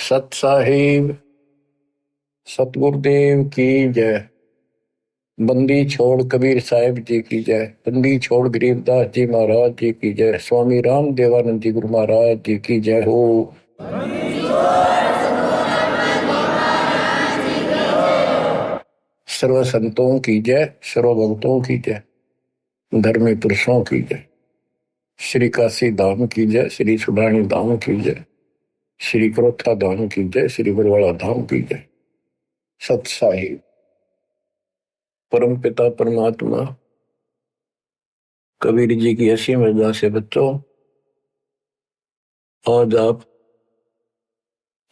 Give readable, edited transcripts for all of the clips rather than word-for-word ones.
सत साहिब सतगुरुदेव की जय। बंदी छोड़ कबीर साहिब जी की जय। बंदी छोड़ गरीबदास जी महाराज जी की जय। स्वामी राम देवानंद जी गुरु महाराज जी की जय हो। सर्व संतों की जय, सर्व भक्तों की जय, धर्मी पुरुषों की जय। श्री काशी धाम की जय, श्री सुडानी धाम की जय, श्री क्रोथा धाम की जय, श्री बरवाड़ा धाम की जय। सत साहिब परम पिता परमात्मा कबीर जी की ऐसी मर्यादा से बच्चों, आज आप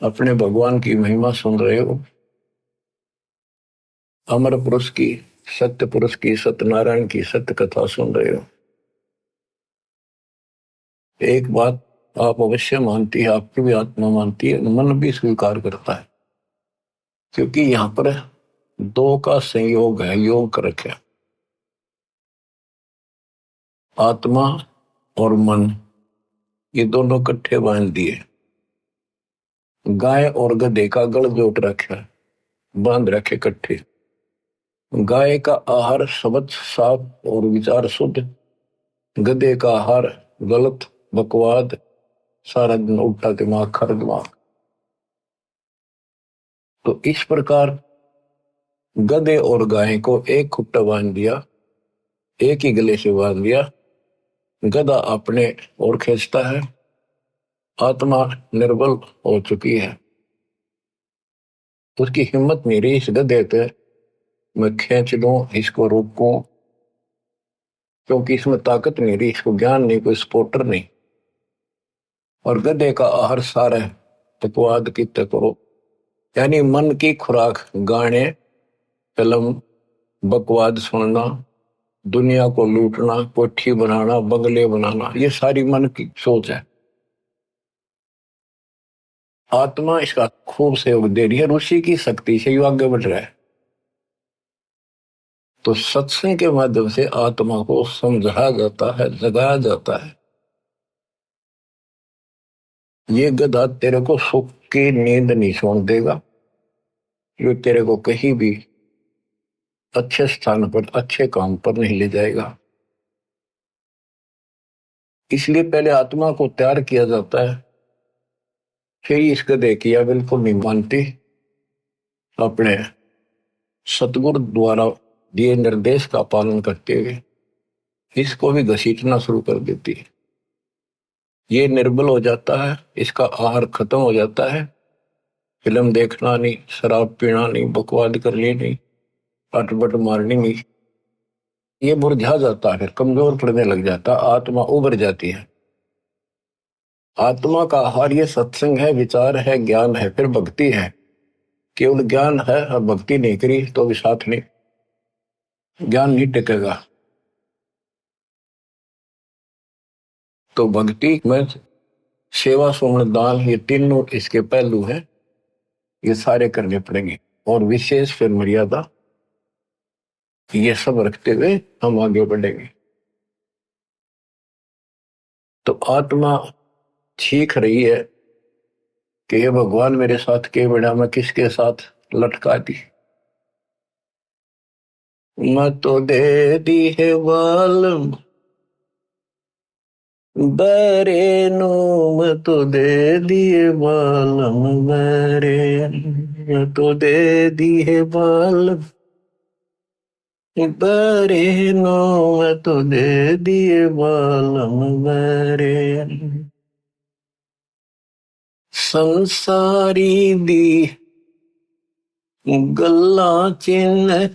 अपने भगवान की महिमा सुन रहे हो। अमर पुरुष की, सत्य पुरुष की, सत्यनारायण की सत्य कथा सुन रहे हो। एक बात आप अवश्य मानती है, आपकी भी आत्मा मानती है, मन भी स्वीकार करता है, क्योंकि यहां पर दो का संयोग है, योग कर रखे। आत्मा और मन ये दोनों इकट्ठे बांध दिए। गाय और गधे का गल जोट रखा, बांध रखे इकट्ठे। गाय का आहार शब्द साफ और विचार शुद्ध, गधे का आहार गलत बकवाद, सारा दिन उल्टा दिमाग, खर दिमाग। तो इस प्रकार गधे और गाय को एक खुट्टा बांध दिया, एक ही गले से बांध दिया। गधा अपने ओर खींचता है, आत्मा निर्बल हो चुकी है, उसकी हिम्मत नहीं रही इस गधे पे मैं खींच लूं, इसको रोकूं, क्योंकि इसमें ताकत नहीं रही, इसको ज्ञान नहीं, कोई सपोर्टर नहीं। और गधे का आहार सारा बकवाद की करो, यानी मन की खुराक गाने, फिल्म, बकवाद सुनना, दुनिया को लूटना, कोठी बनाना, बंगले बनाना, ये सारी मन की सोच है। आत्मा इसका खूब सहयोग दे रही है, ऋषि की शक्ति से ये आगे बढ़ रहा है। तो सत्संग के माध्यम से आत्मा को समझाया जाता है, जगाया जाता है। ये गधा तेरे को सुख की नींद नहीं सोने देगा, ये तेरे को कहीं भी अच्छे स्थान पर, अच्छे काम पर नहीं ले जाएगा। इसलिए पहले आत्मा को तैयार किया जाता है, फिर इस गधे की या बिल्कुल नहीं मानती, अपने सतगुरु द्वारा दिए निर्देश का पालन करते हुए इसको भी घसीटना शुरू कर देती है। ये निर्बल हो जाता है, इसका आहार खत्म हो जाता है, फिल्म देखना नहीं, शराब पीना नहीं, बकवाद करनी नहीं, अटपट मारनी नहीं, ये मुरझा जाता है, कमजोर पड़ने लग जाता, आत्मा उभर जाती है। आत्मा का आहार ये सत्संग है, विचार है, ज्ञान है, फिर भक्ति है। केवल ज्ञान है और भक्ति नहीं करी तो भी साथ नहीं, ज्ञान नहीं टिकेगा। तो भक्ति में सेवा, सुमन, दान, ये तीनों इसके पहलू हैं, ये सारे करने पड़ेंगे। और विशेष फिर मर्यादा, ये सब रखते हुए हम आगे बढ़ेंगे। तो आत्मा सीख रही है कि ये भगवान मेरे साथ के बड़ा, मैं किसके साथ लटका दी। मैं तो दे दी है वालम बरे नो, मैं तो दे दिए वालम बरे, मैं तो दे दी है वालम बरे नो, मैं तो दे दिए वालम बरे। संसारी दी गल्ला चिन्ह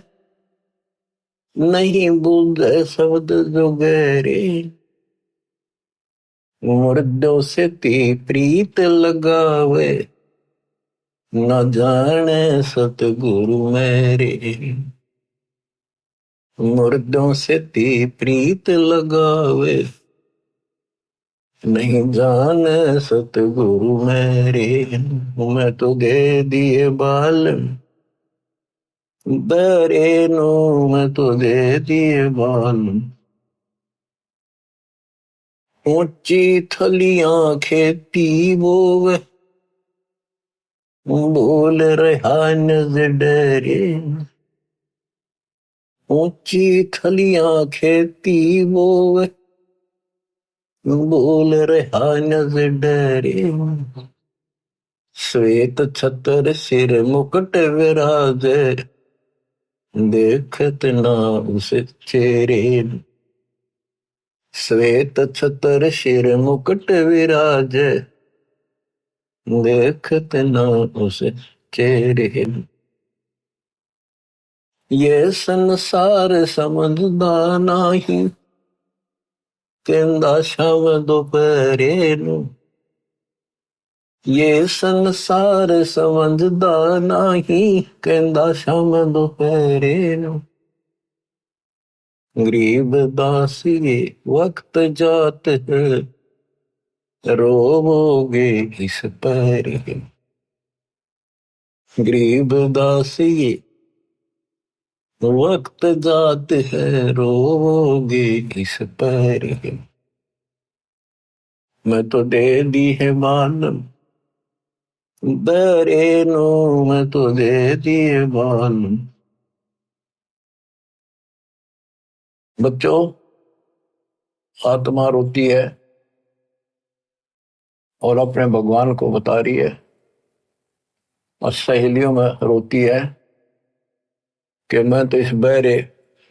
नहीं बुझ शब्द जोगेरे, मुर्दों से ती प्रीत लगावे, न जाने सतगुरु मेरे। मुर्दों से ती प्रीत लगावे, नहीं जाने सतगुरु मेरे। मैं तो दे दिए बाल बरे नो, मैं तो दे दिए बाल। ऊंची थलियां खेती बोवे, बोल रहा नजरे, ऊंची थलियां खेती बोवे, बोल रहा नजरे, श्वेत छतर सिर मुकुट विराजे, देखत ना उस चेहरे। श्वेत छतर सिर मुकुट विराजे, देखत ना उस चेहरे। ये संसार समझदा नाही, कहंदा शाम दोपहरे नू। ये संसार समझदा नाही, कहंदा शाम दोपहरे नू। गरीब दासी वक्त जात है, रोवोगे इस पर। गरीब दासी वक्त जात है, रोवोगे इस पर। मैं तो दे दी है मालूम दरे नो, मैं तो दे दी है मालूम। बच्चों, आत्मा रोती है और अपने भगवान को बता रही है, और सहेलियों में रोती है कि मैं तो इस बहरे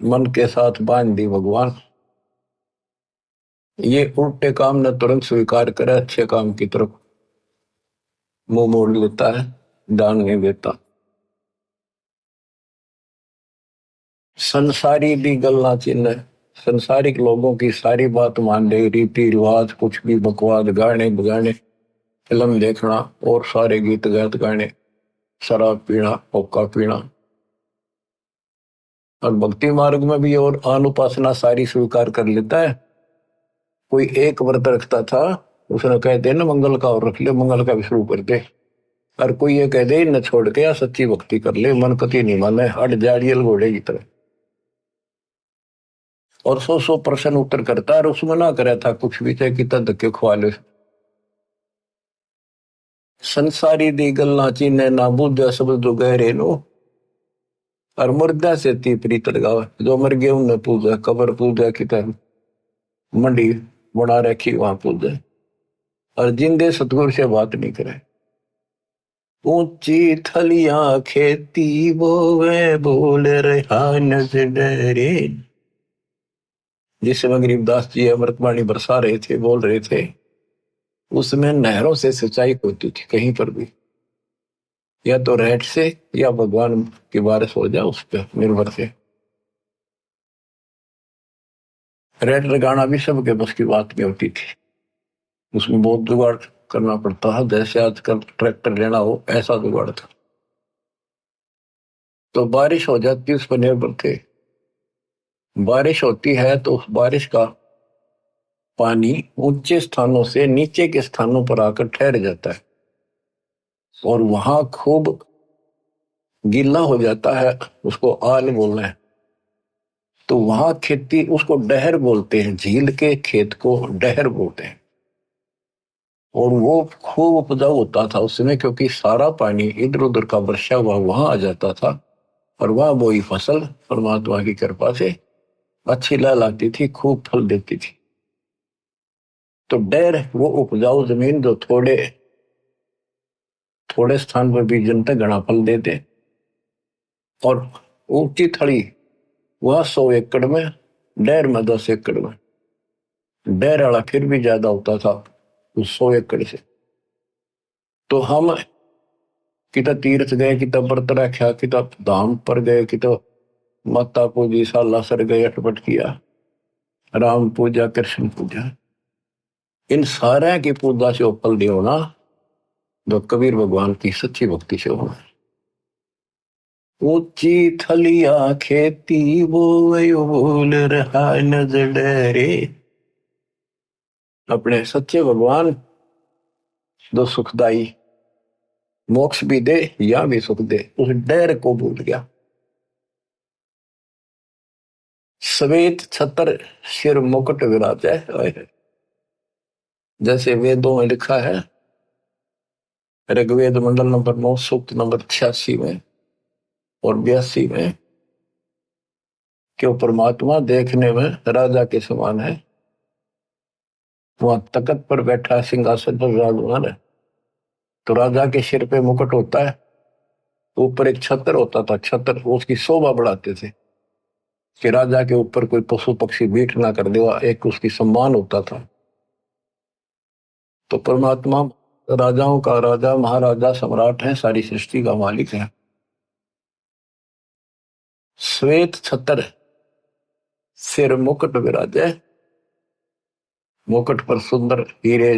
मन के साथ बांध दी भगवान। ये उल्टे काम न तुरंत स्वीकार करे, अच्छे काम की तरफ मुंह मोड़ लेता है, ध्यान नहीं देता। संसारी भी गल्ला चिन्ह, संसारिक लोगों की सारी बात मान ले, रीति रिवाज कुछ भी बकवाद, गाने बगाने, फिल्म देखना और सारे गीत गात गाने, शराब पीना, हुक्का पीना। और भक्ति मार्ग में भी और अनुपासना सारी स्वीकार कर लेता है। कोई एक व्रत रखता था, उसने कहते ना मंगल का और रख ले, मंगल का भी शुरू कर दे। और कोई ये कह दे न छोड़ के या सच्ची भक्ति कर ले, मन कति नहीं माने, हट जाड़ियल घोड़े की तरह। और 100% उत्तर करता है, और उसमें ना करे था कुछ भी, चाहे कितना धक्के खुआ ले। संसारी दी गल्ला चीने ना बुझा सब जो गहरे नो, और मुर्दा से ती प्रीत लगावे। जो मर गए उन्हें पूजा, कबर पूजा की तरह मंडी बना रखी वहां पूजा। और जिंदे सतगुरु से बात नहीं करे। ऊंची थलियां खेती बोवे, बोल रहा नजरे। जिस समय गरीबदास जी अमृतवाणी बरसा रहे थे, बोल रहे थे, उसमें नहरों से सिंचाई होती थी कहीं पर भी। या तो रेट से या भगवान की बारिश हो जाए उस पर निर्भर से। रेट लगाना भी सबके बस की बात नहीं होती थी, उसमें बहुत जुगाड़ करना पड़ता है। जैसे आजकल ट्रैक्टर लेना हो, ऐसा जुगाड़ था। तो बारिश हो जाती, उस पर निर्भर थे। बारिश होती है तो उस बारिश का पानी ऊंचे स्थानों से नीचे के स्थानों पर आकर ठहर जाता है, और वहां खूब गीला हो जाता है। उसको आल बोलना है। तो वहां खेती, उसको डहर बोलते हैं, झील के खेत को डहर बोलते हैं। और वो खूब उपजाऊ होता था उस समय, क्योंकि सारा पानी इधर उधर का वर्षा हुआ वहां आ जाता था, और वहां बोई फसल परमात्मा की कृपा से अच्छी लहलाती थी, खूब फल देती थी। तो डैर वो उपजाऊ जमीन जो थोड़े थोड़े स्थान पर भी जनता घना फल देते। और ऊंची थड़ी वह 100 एकड़ में, डैर में 10 एकड़ में। डैर वाला फिर भी ज्यादा होता था उस 100 एकड़ से। तो हम किता तीर्थ गए, किता व्रत रखा, किता धाम पर गए, किता माता पूजी, सालासर गए, अटपट किया, राम पूजा, कृष्ण पूजा। इन सारे की पूजा से फल नहीं होना जो कबीर भगवान की सच्ची भक्ति से होना। ऊंची थलिया खेती वो बोल रहा नजरे। अपने सच्चे भगवान जो सुखदाई, मोक्ष भी दे या भी सुख दे, उस डर को भूल गया। श्वेत छतर सिर मुकुट विराजे। जैसे वेदों में लिखा है, ऋग्वेद मंडल नंबर 9 सूक्त नंबर 86 में और 82 में कि वो परमात्मा देखने में राजा के समान है। वहां तख्त पर बैठा सिंहासन पर विराजमान है। तो राजा के सिर पे मुकुट होता है, ऊपर एक छत्र होता था, छत्र उसकी शोभा बढ़ाते थे कि राजा के ऊपर कोई पशु पक्षी बीट ना कर देवा, एक उसकी सम्मान होता था। तो परमात्मा राजाओं का राजा, महाराजा, सम्राट है, सारी सृष्टि का मालिक है। श्वेत छत्र, सिर मुकुट विराजे, मुकुट पर सुंदर हीरे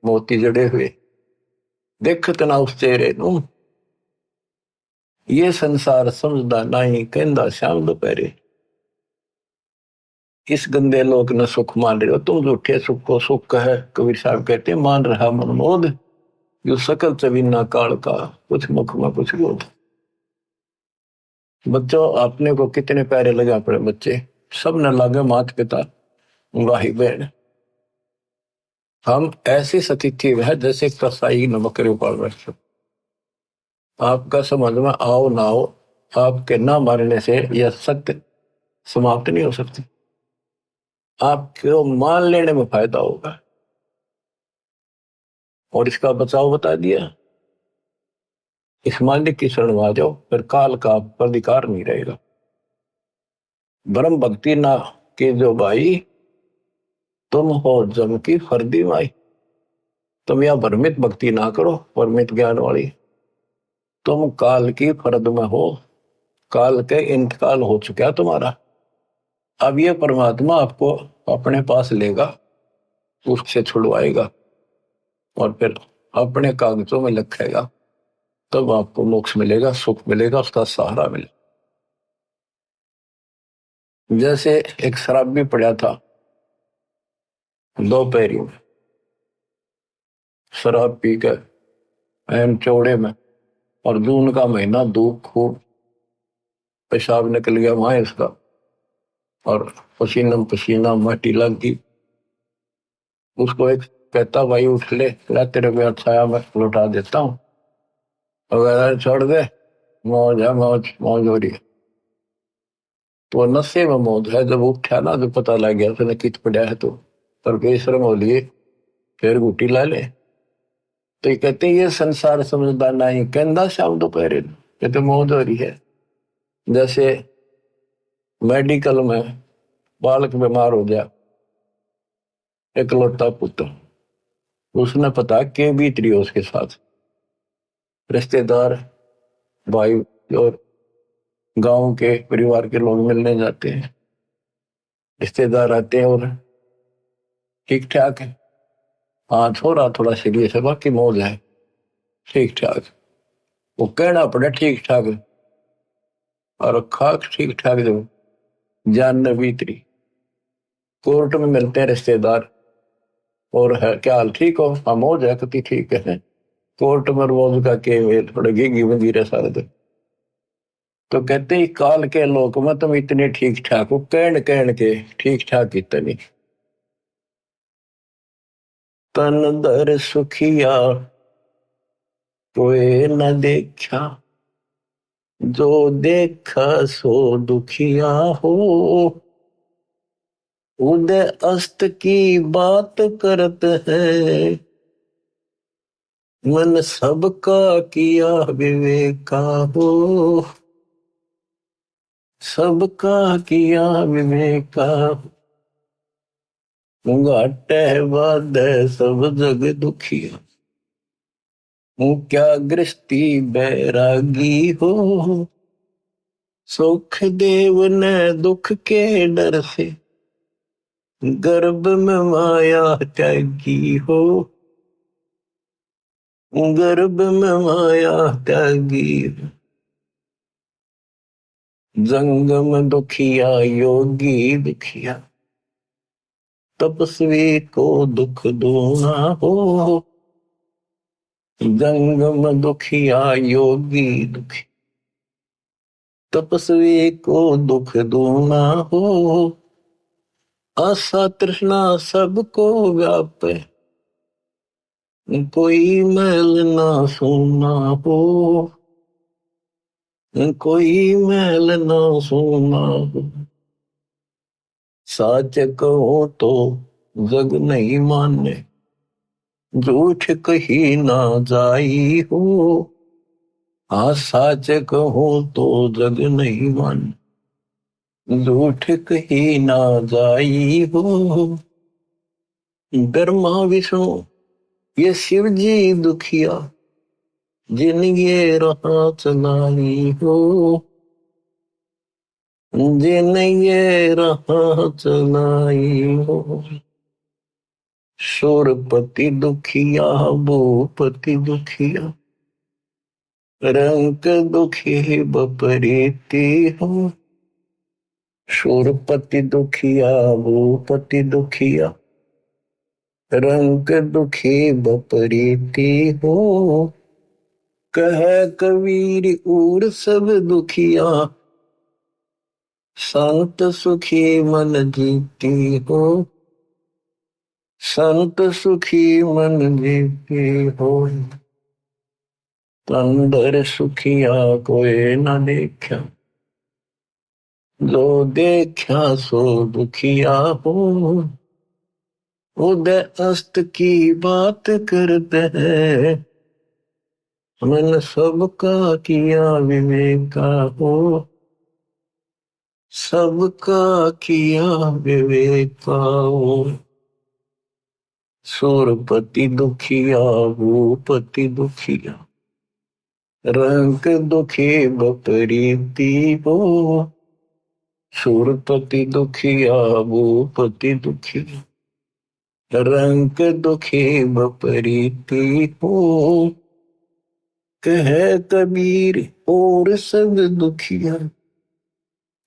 मोती जड़े हुए, देखत ना उस चेहरे नू, ये संसार समझदा नहीं, कहंदा शाम दोपहरे। इस गंदे लोग न सुख मान रहे हो तुम, झूठे सुख को सुख है। कबीर साहब कहते हैं, मान रहा मनमोद, जो सकल चवीना काल का, कुछ मुख में कुछ बोध। बच्चों, आपने को कितने प्यारे लगे अपने बच्चे, सब न लागे मात पिता, भाई बहन। हम ऐसी स्थिति में है जैसे कसाई न बकरे पाल रहे। आपका समझ में आओ ना आओ, आपके ना मारने से यह सत्य समाप्त नहीं हो सकती। आपको मान लेने में फायदा होगा। और इसका बचाव बता दिया, इस मालिक की शरण में आ जाओ, फिर काल का आप पर अधिकार नहीं रहेगा। ब्रह्म भक्ति ना के जो भाई, तुम हो जम की फर्दी माई। तुम यह भ्रमित भक्ति ना करो, परमित ज्ञान वाली। तुम काल की फर्द में हो, काल के इंतकाल हो चुका तुम्हारा। अब ये परमात्मा आपको अपने पास लेगा, उससे छुड़वाएगा और फिर अपने कागजों में लिखेगा। तब आपको मोक्ष मिलेगा, सुख मिलेगा, उसका सहारा मिलेगा। जैसे एक शराबी पड़ा था दोपहरी में, शराब पी कर एन चौड़े में, और जून का महीना, धूप खूब, पेशाब निकल गया वहां इसका, और पसीना पसीना, माटी लग गई। उसको एक कहता, भाई उठ ले, तेरे को छाया मैं लौटा देता हूँ, अगर छोड़ दे, मौज है, मौज मौज हो रही है। तो नशे में मौज है। जब उठा ना, जो पता लग गया उसने कित पड़ा है, तो परमेश्वर हो लिए, फिर गुटी ला ले। तो ये कहते ये संसार समझदार नहीं, कहना शाम दोपहर कहते मौज हो रही है। जैसे मेडिकल में बालक बीमार हो गया, इकलौता पुत्र, उसने पता के बीत रही हो उसके साथ, रिश्तेदार, भाई और गांव के परिवार के लोग मिलने जाते हैं, रिश्तेदार आते हैं और ठीक ठाक है, हाँ थोड़ा थोड़ा सीरियस है, बाकी मौज है, ठीक ठाक। वो कहना पड़े ठीक ठाक, और खाक ठीक ठाक जब जान न बीतरी। कोर्ट में मिलते हैं रिश्तेदार, और है क्या हाल, ठीक हो, हाँ मौज है, कति ठीक है। कोर्ट में रोज का के थोड़े घी बंदी रहे सारे दिन। तो कहते ही काल के लोक में तुम इतने ठीक ठाक हो, कहन के ठीक ठाक इतनी। तन दर सुखिया कोई न देखा, जो देखा सो दुखिया हो। उदय अस्त की बात करते हैं, मन सबका किया विवेका हो। सबका किया विवेका, घाटे बाद सब जग दुखिया। क्या गृहस्थी बैरागी हो, सुख देव ने दुख के डर से, गर्भ में माया त्यागी हो। गर्भ में माया त्यागी, जंगम दुखिया योगी दुखिया, तपस्वी को दुख दूना हो। जंगम दुखिया योगी दुखी, तपस्वी को दुख दूना हो। आशा तृष्णा सबको व्यापे, कोई मैल ना सोना हो, कोई मैल ना सोना हो, सच कहो तो जग नहीं माने, झूठ कही ना जाई हो। हाँ सच कहो तो जग नहीं माने, झूठ कही ना जाई हो। ब्रह्मा विष्णु ये शिव जी दुखिया, जिन ये राह चलाई हो, जिन ये राह चलाई हो। शूरपति दुखिया, भूपति दुखिया, रंग दुखी बपरीती हो। शूरपति दुखिया, भूपति दुखिया, रंग दुखी बपरीती हो। कह कबीर उर सब दुखिया, संत सुखी मन जीती हो। संत सुखी मन जीती हो। तंदर सुखिया कोई न देखा, जो देखा सो दुखिया हो। उदय अस्त की बात करते हैं, मन सबका किया विवेका हो। सबका किया विवेका हो। सूरपति दुखिया, भूपति दुखिया, रंग दुखी बपरीती हो। सूरपति दुखिया, भूपति दुखिया, रंग दुखी बपरीती हो। कह कबीर और सब दुखिया,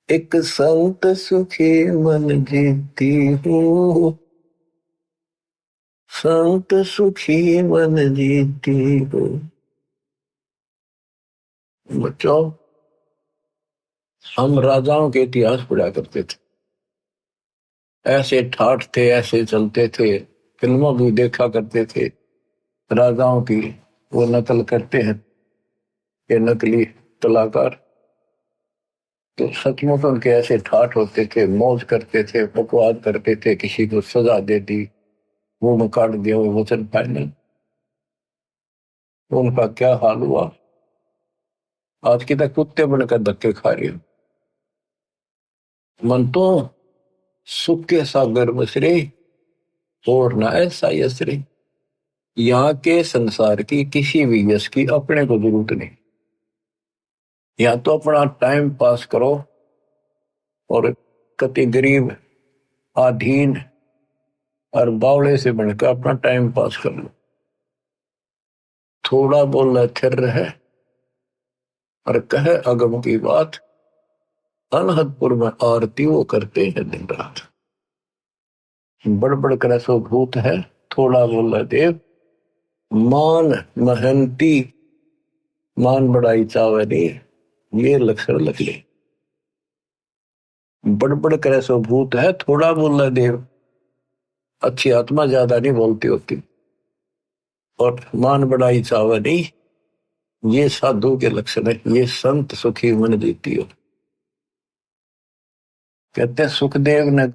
एक संत सुखी मन जीती हो। संत सुखी मन जीती हो। बच्चों, हम राजाओं के इतिहास पढ़ा करते थे, ऐसे ठाठ थे, ऐसे चलते थे, फिल्मों भी देखा करते थे। राजाओं की वो नकल करते हैं ये नकली कलाकार, तो सचमुच उनके ऐसे ठाठ होते थे, मौज करते थे, बकवास करते थे, किसी को सजा दे दी, वो में काट दिया, वो वचन फाइनल। तो उनका क्या हाल हुआ, आज की तक कुत्ते बनकर धक्के खा रही हो। मन तो सुख के सागर मसरे, और ना ऐसा यसरे। यहाँ के संसार की किसी भी यश की अपने को जरूरत नहीं। यहाँ तो अपना टाइम पास करो, और कति गरीब अधीन और बावड़े से बनकर अपना टाइम पास कर लो। थोड़ा बोल थिर रहे और कहे अगम की बात, अनहदपुर में आरती वो करते हैं दिन रात। बड़बड़ कर सो भूत है, थोड़ा बोल देव। मान महंती, मान बड़ाई चावे नहीं, ये लक्षण लग ले। बड़बड़ करे सो भूत है, थोड़ा बोल देव। अच्छी आत्मा ज्यादा नहीं बोलती होती, और मान बड़ाई चावे नहीं, ये साधु के लक्षण है। ये संत सुखी मन जीती हो। कहते हैं सुखदेव ने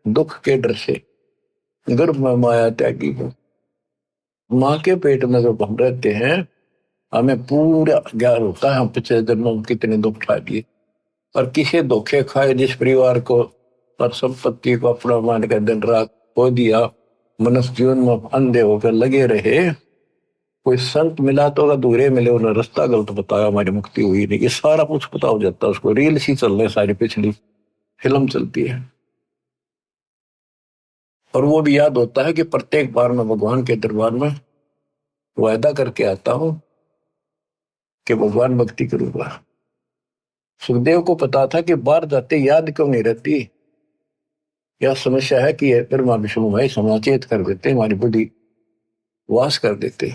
दुख के डर से गर्भ में माया त्यागी हो। माँ के पेट में जब हम रहते हैं, हमें पूरा ज्ञान होता है हम पिछले जन्मों में कितने दुख खा दिए, और किसे धोखे खाए, जिस परिवार को और संपत्ति को अपना मान कर दिन रात खो दिया, मनुष्य जीवन में अंधे होकर लगे रहे। कोई संत मिला तो अधूरे मिले, उन्होंने रास्ता गलत बताया, हमारी मुक्ति हुई नहीं, ये सारा कुछ पता हो जाता है उसको। रील सी चल रही, सारी पिछली फिल्म चलती है, और वो भी याद होता है कि प्रत्येक बार मैं भगवान के दरबार में वायदा करके आता हूं कि भगवान भक्ति करूंगा। सुखदेव को पता था कि बाहर जाते याद क्यों नहीं रहती, यह समस्या है कि ब्रह्मा विष्णु भाई समाचेत कर देते, हमारी बुद्धि वास कर देते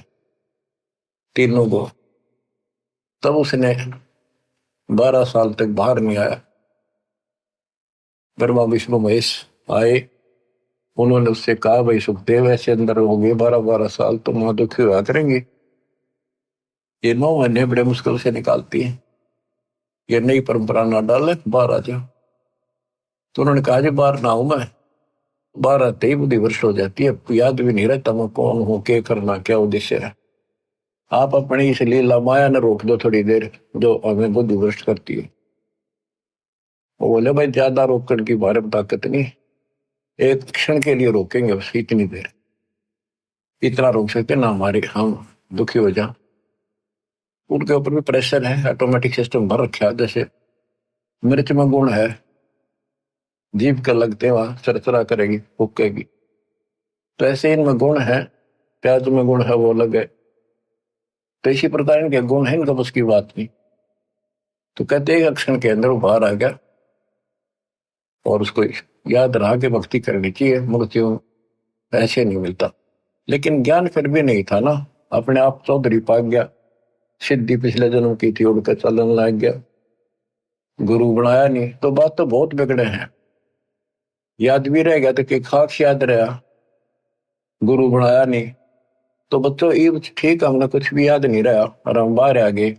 तीनों को। तब उसने 12 साल तक बाहर नहीं आया। ब्रह्मा विष्णु महेश आए, उन्होंने उससे कहा, भाई सुखदेव ऐसे अंदर हो गए 12-12 साल, तो मां दुखी हुआ करेंगी, ये 9 महीने बड़े मुश्किल से निकालती है, ये नई परंपरा ना डाले, बाहर आ जाओ। तो उन्होंने कहा, जी बाहर ना हूं मैं, बाहर आते ही बुद्धि भ्रष्ट हो जाती है, याद भी नहीं रहता मैं कौन हूं, क्या करना, क्या उद्देश्य है। आप अपनी इस लीला माया ने रोक दो थोड़ी देर, जो हमें बुद्धि भ्रष्ट करती है। वो बोले, भाई ज्यादा रोकने की हमारे में ताकत नहीं, एक क्षण के लिए रोकेंगे बस, इतनी देर, इतना रोक सकते ना हमारे, हम दुखी हो जाए। उनके ऊपर भी प्रेशर है, ऑटोमेटिक सिस्टम भर रखा है। जैसे मिर्च में गुण है, जीभ का लगते वहां चरचरा करेगी, फूकेगी, तो ऐसे इनमें गुण है, प्याज में गुण है, वो अलग है। तो इसी प्रकार इनके गुण है, इनका बस की बात नहीं। तो कहते हैं क्षण के अंदर वो बाहर आ गया, और उसको याद रहा कि भक्ति करनी चाहिए, मृत्यु ऐसे नहीं मिलता। लेकिन ज्ञान फिर भी नहीं था ना, अपने आप चौधरी पा गया, सिद्धि पिछले जन्म की थी, उड़कर चलन लग गया, गुरु बनाया नहीं, तो बात तो बहुत बिगड़े हैं। याद भी रह गया तो कि खाक याद रहा, गुरु बनाया नहीं, तो बच्चों ये ठीक, हमने कुछ भी याद नहीं रहा और हम बाहर आ गए,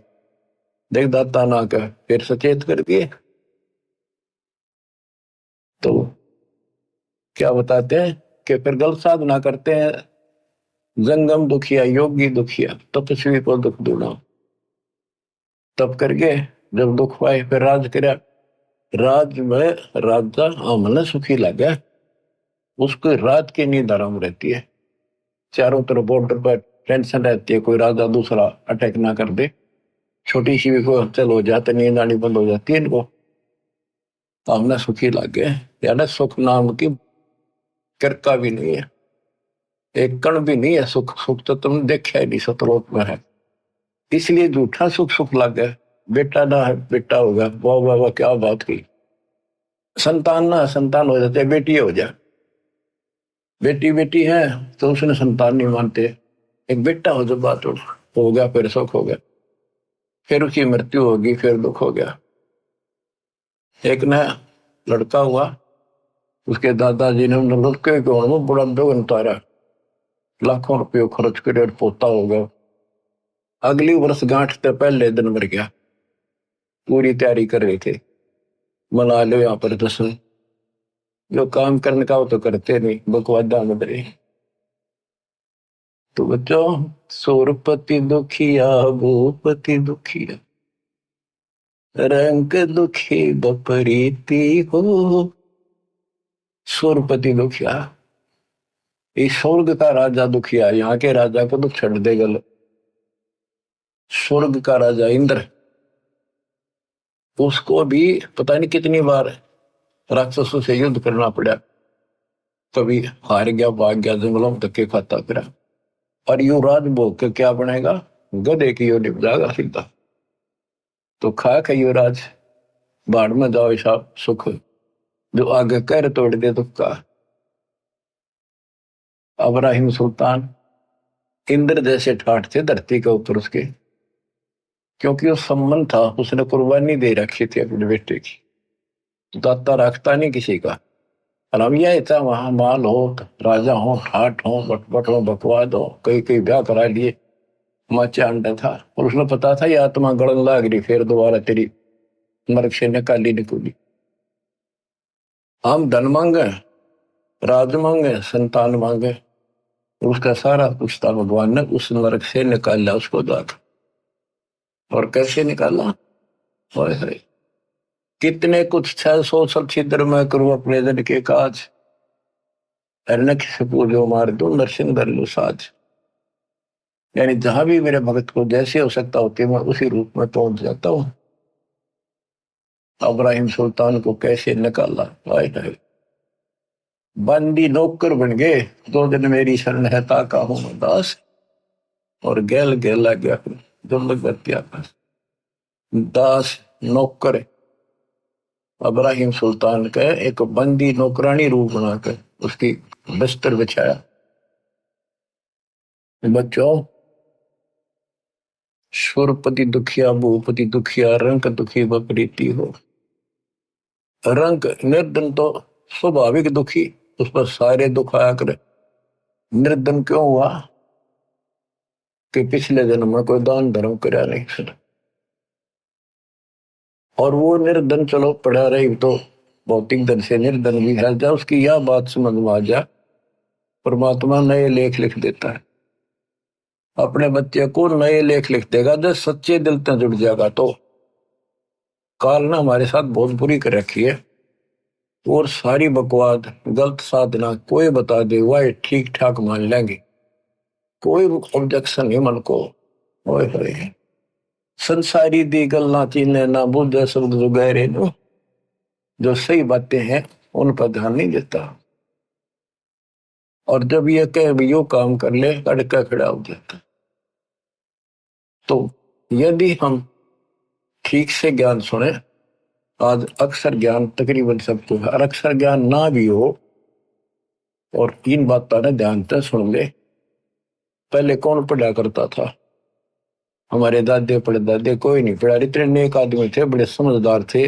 देख दाता ना कर फिर सचेत कर दिए। तो क्या बताते हैं कि फिर गलत साधना करते हैं, जंगम दुखिया, योगी दुखिया, तपस्वी को दुख दूना। तब करके जब दुख पाए फिर राज कर, राज में राजा हमने सुखी लगे, उसको रात की नींद आराम रहती है, चारों तरफ बॉर्डर पर टेंशन रहती है, कोई राजा दूसरा अटैक ना कर दे, छोटी सी भी कोई हलचल हो जाती, नींद आनी बंद हो जाती है इनको, तो हमने सुखी लगे। यानी सुख नाम की किरका भी नहीं है, एक कण भी नहीं है सुख, सुख तो तुमने देखा ही नहीं, सतलोक में है। इसलिए झूठा सुख सुख लगे, बेटा ना है बेटा होगा, वाह वाह वाह क्या बात की, संतान ना संतान हो जाते, बेटी हो जाए, बेटी बेटी है तो उसने संतान नहीं मानते, एक बेटा हो, जब बात हो गया फिर सुख हो गया, फिर उसकी मृत्यु होगी, फिर दुख हो गया। एक ने लड़का हुआ, उसके दादाजी ने लड़के को बड़ा दुख उतारा, लाखों रुपये खर्च करे, पोता हो गया, अगली वर्ष गांठ से पहले दिन मर गया, पूरी तैयारी कर रहे थे, मना लो यहाँ पर दर्शन, जो काम करने का वो तो करते नहीं, बकवादा मत रहे। तो बच्चों, सूरपति दुखिया भूपति दुखिया, रंग दुखी बपरीती हो, सूरपति दुखिया, इस स्वर्ग का राजा दुखिया, यहाँ के राजा को तो छड़ दे गल, स्वर्ग का राजा इंद्र, उसको भी पता नहीं कितनी बार राक्षसों से युद्ध करना पड़ा, कभी हार गया, भाग गया, जंगलों में धक्के खाता फिरा, और युवराज भोग के क्या बनेगा, गधे की ओर निप जाएगा सीधा। तो खाक है युवराज, बाढ़ में जाओ ऐसा सुख, जो आगे कर तोड़ दे दुख का। अब्राहिम सुल्तान इंद्र जैसे ठाठ थे धरती के ऊपर उसके, क्योंकि वो सम्मान था, उसने कुर्बानी दे रखी थी अपने बेटे की, तो दाता रखता नहीं किसी का। और हम यह था वहां माल हो, राजा हो, ठाठ हो, बटबट हो, बकवाद हो, कई कई ब्याह करा लिए, माचा अंडा था, और उसने पता था ये आत्मा गड़न लाग रही, फिर दोबारा तेरी नरक से निकाली निकुली। हम धन मांगे, राज मांगे, संतान मांगे, उसका सारा कुछ था, भगवान ने उस नरक से निकाला उसको दाता। और कैसे निकाला, हाय हाय, कितने कुछ 600 छिद्र में करूं अपने जन के काज, अरनक से पूजो मार दो नरसिंह धर लो साज। यानी जहां भी मेरे भगत को जैसे हो सकता होती है, मैं उसी रूप में पहुंच जाता हूं। अब्राहिम सुल्तान को कैसे निकाला, हाय हाय, बंदी नौकर बन गए, 2 दिन मेरी शरण है ताका हूं दास, और गैल गैला गया दुर्लभ गत्या दास नौकर। अब्राहिम सुल्तान का एक बंदी नौकरानी रूप बनाकर उसकी बिस्तर बिछाया। बच्चों, सुरपति दुखिया भूपति दुखिया, रंग दुखी बपरीती हो। रंग निर्धन तो स्वाभाविक दुखी, उस पर सारे दुख आया करे। निर्धन क्यों हुआ कि पिछले जन्म में कोई दान धर्म कराया नहीं सर, और वो निर्धन चलो पड़ा रही तो भौतिक धन से निर्धन भी है। जब उसकी यह बात समझ में आ जाए, परमात्मा नए लेख लिख देता है। अपने बच्चे को नए लेख लिख देगा जब सच्चे दिल से जुड़ जाएगा। तो काल ने हमारे साथ बहुत बुरी कर रखी है, और सारी बकवाद गलत साधना कोई बता दे वह ठीक ठाक मान लेंगे, कोई ऑब्जेक्शन नहीं मन को। ओए होए, संसारी दी गल्ला चीने ना बुझे शब्द जो गहरे नो, जो सही बातें हैं उन पर ध्यान नहीं देता, और जब ये कह यो काम कर ले अड़का खड़ा हो जाता। तो यदि हम ठीक से ज्ञान सुने, आज अक्सर ज्ञान तकरीबन सबको है, और अक्सर ज्ञान ना भी हो और इन बातों ने ध्यान से सुन ले। पहले कौन पढ़ा करता था? हमारे दादे परदादे कोई नहीं पढ़ा। इतने नेक आदमी थे, बड़े समझदार थे,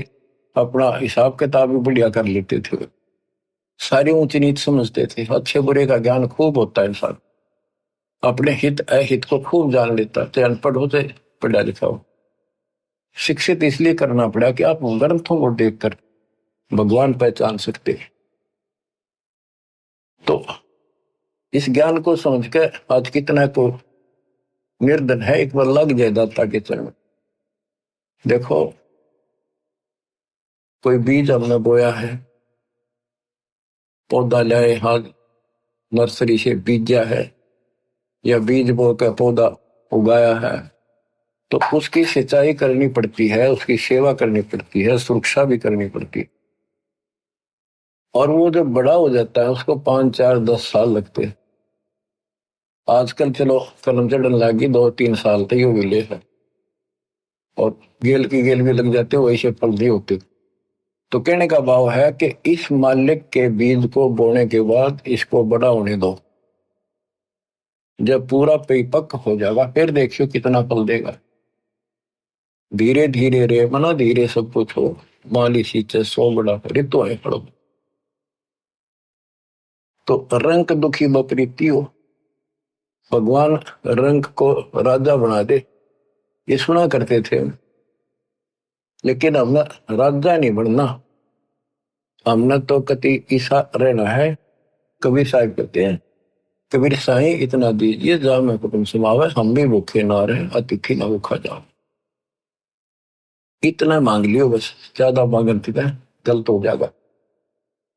अपना हिसाब किताब भी बढ़िया कर लेते थे, सारी ऊंची नीच समझते थे। अच्छे बुरे का ज्ञान खूब होता है, इंसान अपने हित अहित को खूब जान लेता, चाहे अनपढ़ हो चाहे पढ़ा लिखा हो। शिक्षित इसलिए करना पड़ा कि आप ग्रंथों को देखकर भगवान पहचान सकते। तो इस ज्ञान को समझ के आज कितना को निर्धन है, एक बार लग जाए दाता के चरण। देखो, कोई बीज हमने बोया है, पौधा लाए हाथ नर्सरी से बीजा है, या बीज बो के पौधा उगाया है, तो उसकी सिंचाई करनी पड़ती है, उसकी सेवा करनी पड़ती है, सुरक्षा भी करनी पड़ती है। और वो जब बड़ा हो जाता है उसको 5, 4, 10 साल लगते हैं। आजकल चलो कलम चढ़ने लगी, 2-3 साल तक ये ले है, और गेल की गेल भी लग जाते, वैसे फल नहीं होते। तो कहने का भाव है कि इस मालिक के बीज को बोने के बाद इसको बड़ा होने दो, जब पूरा परिपक्व हो जाएगा फिर देखियो कितना फल देगा। धीरे धीरे रे मना धीरे सब कुछ हो, माली सींचे 100 बड़ा ऋतु है फड़ो। तो रंक दुखी बपरीती हो, भगवान रंक को राजा बना दे, ये सुना करते थे। लेकिन हमने राजा नहीं बनना, हमने तो कति ईसा रहना है। कबीर साहब कहते हैं, कबीर साईं इतना दीजिए जा मैं कुटुंब समावे, हम भी भूखे ना रहे अतिथि ना भूखा जाओ। इतना मांग लियो बस, ज्यादा मांगते थे गलत हो जाएगा।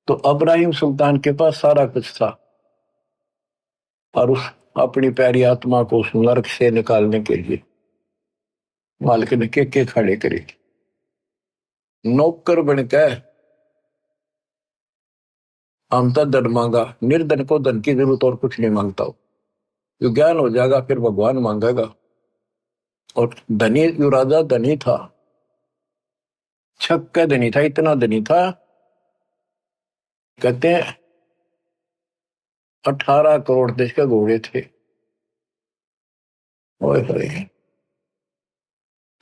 तो अब्राहिम सुल्तान के पास सारा कुछ था, और उस अपनी प्यारी आत्मा को उस नरक से निकालने के लिए मालिक ने के खड़े करे। नौकर बनकर हम तो धन मांगा, निर्धन को धन की जरूरत और कुछ नहीं मांगता हो। जो ज्ञान हो जाएगा फिर भगवान मांगेगा। और धनी जो राजा धनी था, छक्का धनी था, इतना धनी था, कहते हैं 18 करोड़ देश के घोड़े थे। ओए होए,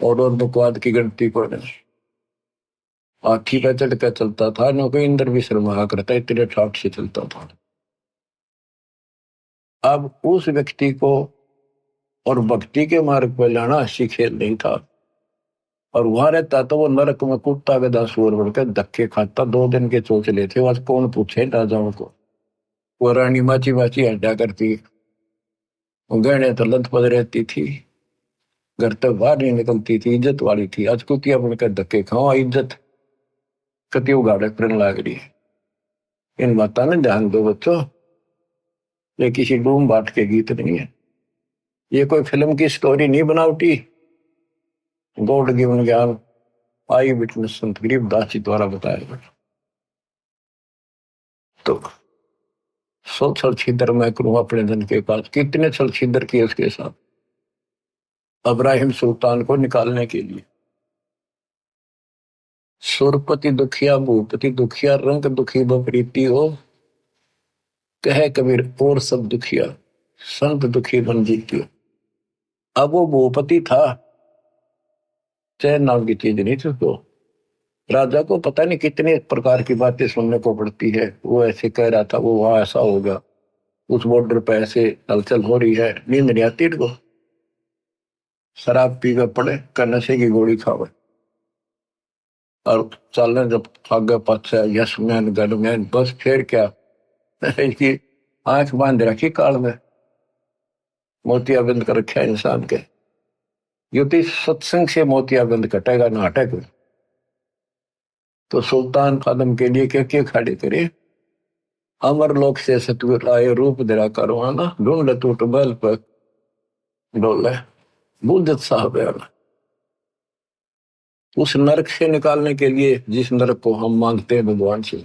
और बकवाद की गिनती को हाथी पे चढ़ कर चलता था, न कोई इंद्र भी शर्मा करता, इतने ठाट से चलता था। अब उस व्यक्ति को और भक्ति के मार्ग पर लाना अच्छी खेल नहीं था, और वहां रहता तो वो नरक में कुत्ता गधा सुअर बनकर धक्के खाता। 2 दिन के चोचले थे, आज कौन पूछे राजाओं को। वो रानी माची माची हड्डा करती, गहने तो लद पद रहती थी, घर तक बाहर नहीं निकलती थी, इज्जत वाली थी। आज कुतिया बनकर धक्के खाओ, इज्जत कति उगाड़े फिरने लग रही है। इन बातों ने ध्यान दो बच्चों, ये किसी डूम बाट के गीत नहीं है, ये कोई फिल्म की स्टोरी नहीं बनावटी। गॉड गिवन ज्ञान आई विटनेस संत गरीबदास जी द्वारा बताया गया। तो सो छल छिद्र मैं करूं अपने धन के पास, कितने छल छिद्र किए उसके साथ अब्राहिम सुल्तान को निकालने के लिए। सुरपति दुखिया भूपति दुखिया, रंग दुखी बपरीती हो, कहे कबीर और सब दुखिया संत दुखी बन जीती हो। अब वो भूपति था, चैन नाम की चीज नहीं थी उसको, राजा को पता नहीं कितने प्रकार की बातें सुनने को पड़ती है। वो ऐसे कह रहा था, वो वहां ऐसा होगा, उस बॉर्डर पे ऐसे हलचल हो रही है। नींद नहीं आती इनको, शराब पी के पड़े का नशे की गोली खावे और चलने जब आगे पाछे यस मैन गन मैन, बस फिर क्या। इसकी आंख बांध रखी काल में, मोतियाबिंद कर रखा है इंसान के। युति सत्संग से मोतियाबिंद कटेगा ना हटेगा। तो सुल्तान खादम के लिए क्या क्या खड़े करे, अमर लोक से सतगुर आए रूप धरा करवाना, ढूंढ टूट बल पर डोले बुद्धत साहब है। उस नरक से निकालने के लिए जिस नरक को हम मांगते हैं भगवान से,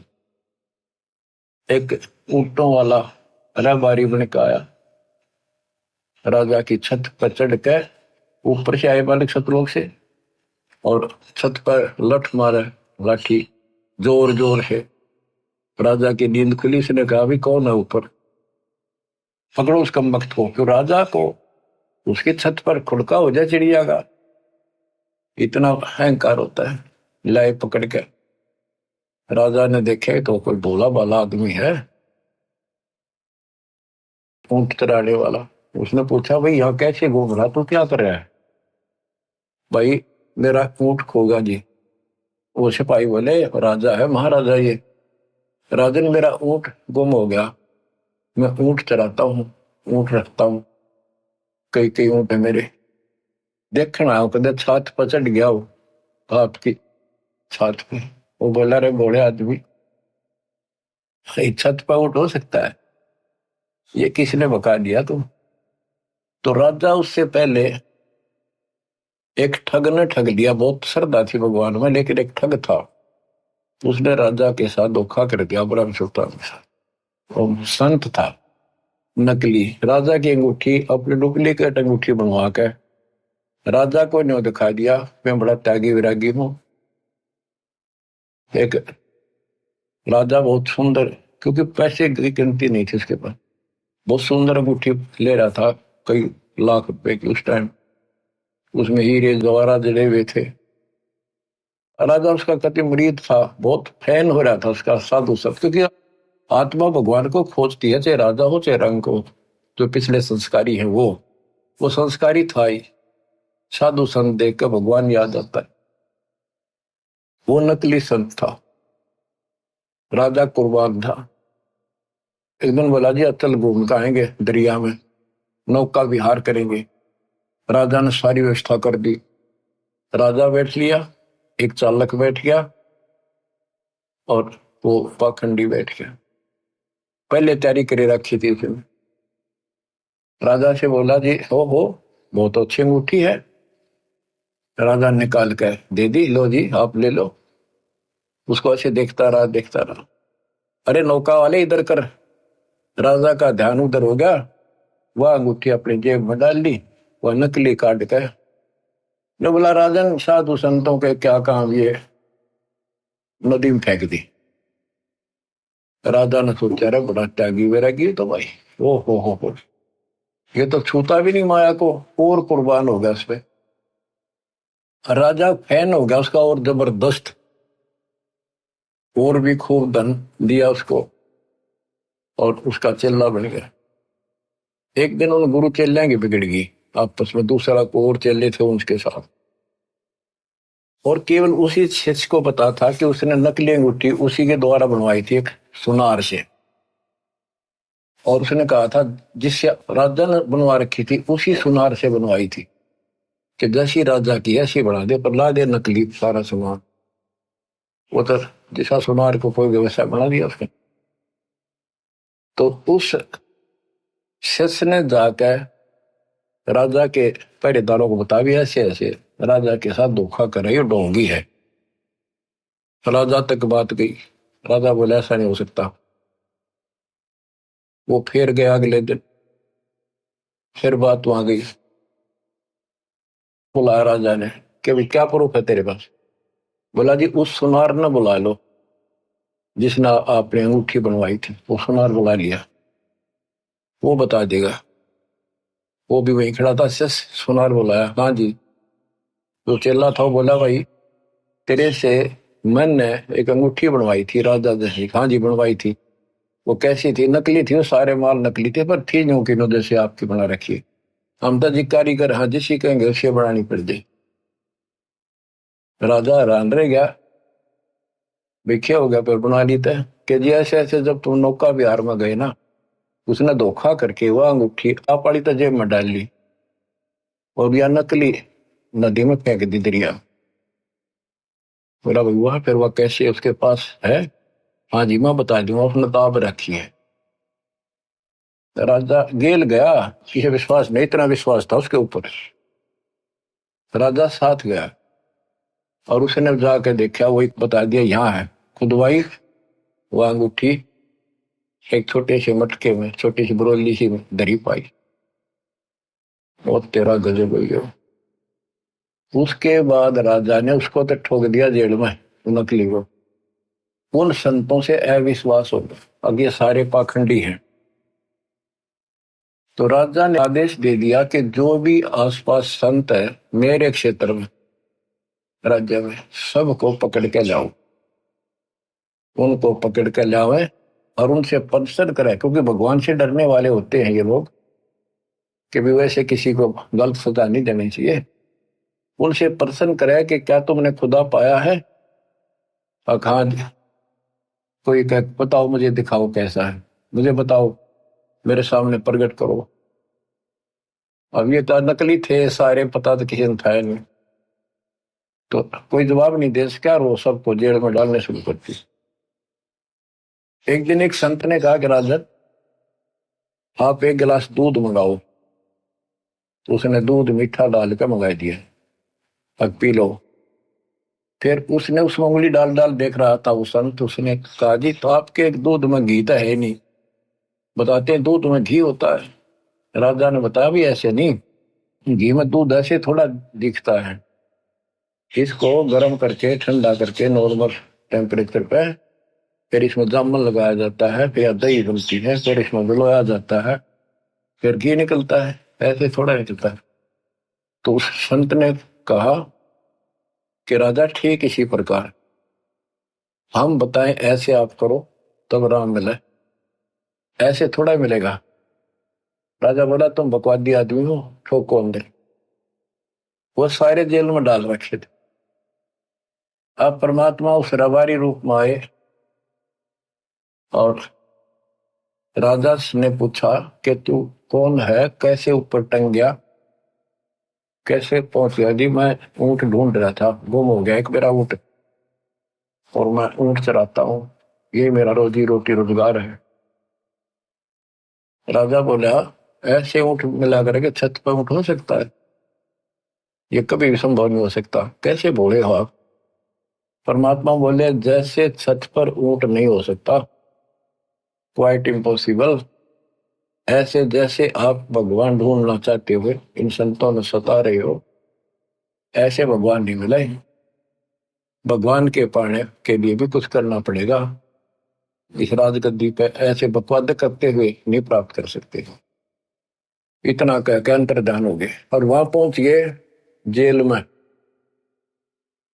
एक ऊंटों वाला रहबारी बन के आया, राजा की छत पर चढ़ के ऊपर से आए बालक सतलोक से, और छत पर लठ मारे लाठी जोर जोर से। राजा की नींद खुली, उसने कहा भी कौन है ऊपर, पकड़ो उस कमबख्त को। क्यों राजा को उसकी छत पर खुड़का हो जाए चिड़िया का, इतना अहंकार होता है। लाए पकड़ के, राजा ने देखे तो कोई भोला भाला आदमी है, ऊंट चराने वाला। उसने पूछा, भाई यहाँ कैसे घूम रहा, तू क्या कर रहा है? भाई मेरा ऊंट खोगा जी। वो सिपाही बोले, राजा है महाराजा ये। राजन मेरा ऊंट गुम हो गया, मैं ऊंट चराता हूँ, ऊंट रखता हूँ, कई कई ऊंट है मेरे, देखना हो कदे छात पर चढ़ गया हो आपकी छात पे। वो बोला, रे बोले आदमी, छत पर ऊंट हो सकता है? ये किसने बका दिया तुम? तो राजा उससे पहले एक ठग ने ठग लिया। बहुत श्रद्धा थी भगवान में, लेकिन एक ठग था, उसने राजा के साथ धोखा कर दिया, ब्रह्म सुल्तान के साथ। वो संत था नकली, राजा की अंगूठी अपनी डुप्लीकेट अंगूठी बनवा के राजा को न्यों दिखा दिया, मैं बड़ा त्यागी विरागी हूं। एक राजा बहुत सुंदर, क्योंकि पैसे की गिनती नहीं थी उसके पास, बहुत सुंदर अंगूठी ले रहा था, कई लाख रुपए की उस टाइम, उसमें हीरे जवाहरात जड़े हुए थे। राजा उसका कति मुरीद था, बहुत फैन हो रहा था उसका साधु सब, क्योंकि आत्मा भगवान को खोजती है, चाहे राजा हो चाहे रंग हो। जो पिछले संस्कारी है वो संस्कारी था ही। साधु संत देख कर भगवान याद आता है। वो नकली संत था, राजा कुर्बान था। एक दिन बोला, जी अतल घूम के आएंगे, दरिया में नौका विहार करेंगे। राजा ने सारी व्यवस्था कर दी, राजा बैठ लिया, एक चालक बैठ गया और वो पाखंडी बैठ गया। पहले तैयारी करे रखी थी उसने। राजा से बोला, जी हो बहुत अच्छी अंगूठी है। राजा निकाल कर दे दी, लो जी आप ले लो। उसको ऐसे देखता रहा देखता रहा, अरे नौका वाले इधर कर। राजा का ध्यान उधर हो गया, वह अंगूठी अपनी जेब में डाल ली, वह नकली काट के ने बोला, राजन साधु संतों के क्या काम, ये नदी में फेंक दी। राजा ने सोचा, रे बड़ा त्यागी वैरागी तो भाई, ओ हो, ये तो छूता भी नहीं माया को, और कुर्बान हो गया उस पे। राजा फैन हो गया उसका और जबरदस्त, और भी खूब धन दिया उसको और उसका चेला बन गया। एक दिन उन गुरु चेले की बिगड़ गई आपस में, दूसरा को और चेले थे उनके साथ, और केवल उसी शिष्य को पता था कि उसने नकली अंगूठी उसी के द्वारा बनवाई थी, एक सुनार से। और उसने कहा था जिससे राजा ने बनवा रखी थी उसी सुनार से बनवाई थी, कि जैसी राजा की ऐसी बना दे, पर ला दे नकली सारा सामान। वो तो जैसा सुनार को कोई व्यवसाय बना दिया उसने। तो उस शिष्य ने जाकर राजा के पहरेदारों को बता भी, ऐसे ऐसे राजा के साथ धोखा कर रही, ढोंगी है। राजा तक बात गई, राजा बोले ऐसा नहीं हो सकता। वो फिर गया अगले दिन, फिर बात वहां गई, बुलाया राजा ने कि भाई क्या प्रूफ है तेरे पास? बोला, जी उस सुनार ने बुला लो जिसने आपने अंगूठी बनवाई थी, वो सुनार बुला लिया, वो बता देगा। वो भी वहीं खड़ा था, सुनार बुलाया, हाँ जी। जो चेला था वो बोला, भाई तेरे से मैंने एक अंगूठी बनवाई थी राजा जैसी। हाँ जी बनवाई थी। वो कैसी थी? नकली थी, वो सारे माल नकली थे, पर थी यूं कि नो जैसे आपकी बना रखी है। हम तो जी कारीगर, हाँ जिसी कहेंगे उसे बनानी पड़ जाए। राजा हैरान रह गया, क्या हो गया? पर बना ली थे कि जी ऐसे ऐसे जब तुम नौका विहार में गए ना, उसने धोखा करके वह अंगूठी आप वाली तो जेब में डाल ली और यह नकली नदी में फेंक दी दरिया। बोला भाई वह फिर वह कैसे उसके पास है? हाँ जी मैं बता दूंगा, उसने दाब रखी है। राजा गेल गया, किसी विश्वास नहीं, इतना विश्वास था उसके ऊपर। राजा साथ गया और उसने जाके देखा, वही बता दिया यहाँ है। खुदवाई वो अंगूठी एक छोटे से मटके में, छोटी सी बरोली सी में धरी पाई। और तेरा गजब हो गया। उसके बाद राजा ने उसको तो ठोक दिया जेल में, नकली को। उन संतों से अविश्वास हो गया, अब ये सारे पाखंडी हैं। तो राजा ने आदेश दे दिया कि जो भी आसपास संत है मेरे क्षेत्र में, राज्य में, सबको पकड़ के लाओ। उनको पकड़ के लावे और उनसे प्रश्न करे, क्योंकि भगवान से डरने वाले होते हैं ये लोग, कि भी वैसे किसी को गलत सजा नहीं देनी चाहिए। उनसे प्रश्न करे कि क्या तुमने खुदा पाया है? हाँ। कोई कहे बताओ, मुझे दिखाओ कैसा है, मुझे बताओ, मेरे सामने प्रकट करो। अब ये तो नकली थे सारे, पता तो किसी ने था नहीं। तो कोई जवाब नहीं दे सका, रो सबको जेल में डालने शुरू कर दी। एक दिन एक संत ने कहा कि राजन आप एक गिलास दूध मंगाओ। तो उसने दूध मीठा डाल कर मंगा दिया, अब पी लो। फिर उसने उसमें उंगली डाल डाल देख रहा था वो संत। उसने कहा जी तो आपके दूध में घी तो है नहीं, बताते हैं दूध में घी होता है। राजा ने बताया भी ऐसे नहीं, घी में दूध ऐसे थोड़ा दिखता है। इसको गर्म करके ठंडा करके नॉर्मल टेम्परेचर पे, फिर इसमें जामुन लगाया जाता है, फिर दही बनती है, फिर इसमें मिलाया जाता है, फिर घी निकलता है, ऐसे थोड़ा निकलता है। तो उस संत ने कहा कि राजा ठीक इसी प्रकार हम बताएं ऐसे आप करो तब राम मिले, ऐसे थोड़ा मिलेगा। राजा बोला तुम बकवादी आदमी हो, ठोको अंदर। वो सारे जेल में डाल रखे थे। अब परमात्मा उस रबारी रूप में आए और राजा ने पूछा कि तू कौन है, कैसे ऊपर टंग गया, कैसे पहुंच गया? जी मैं ऊंट ढूंढ रहा था, गुम हो गया एक मेरा ऊंट, और मैं ऊंट चराता हूँ, ये मेरा रोजी रोटी रोजगार है। राजा बोला ऐसे ऊंट मिला करके छत पर ऊंट हो सकता है? ये कभी भी संभव नहीं हो सकता, कैसे बोले हो आप? परमात्मा बोले जैसे छत पर ऊंट नहीं हो सकता, क्वाइट इम्पॉसिबल, ऐसे जैसे आप भगवान ढूंढना चाहते हुए इन संतों में सता रहे हो, ऐसे भगवान नहीं मिले। भगवान के पाने के लिए भी कुछ करना पड़ेगा। इस राजगद्दी पे ऐसे बकवाद करते हुए नहीं प्राप्त कर सकते। इतना कह के अंतर्धान हो गए और वहां पहुंच गए जेल में।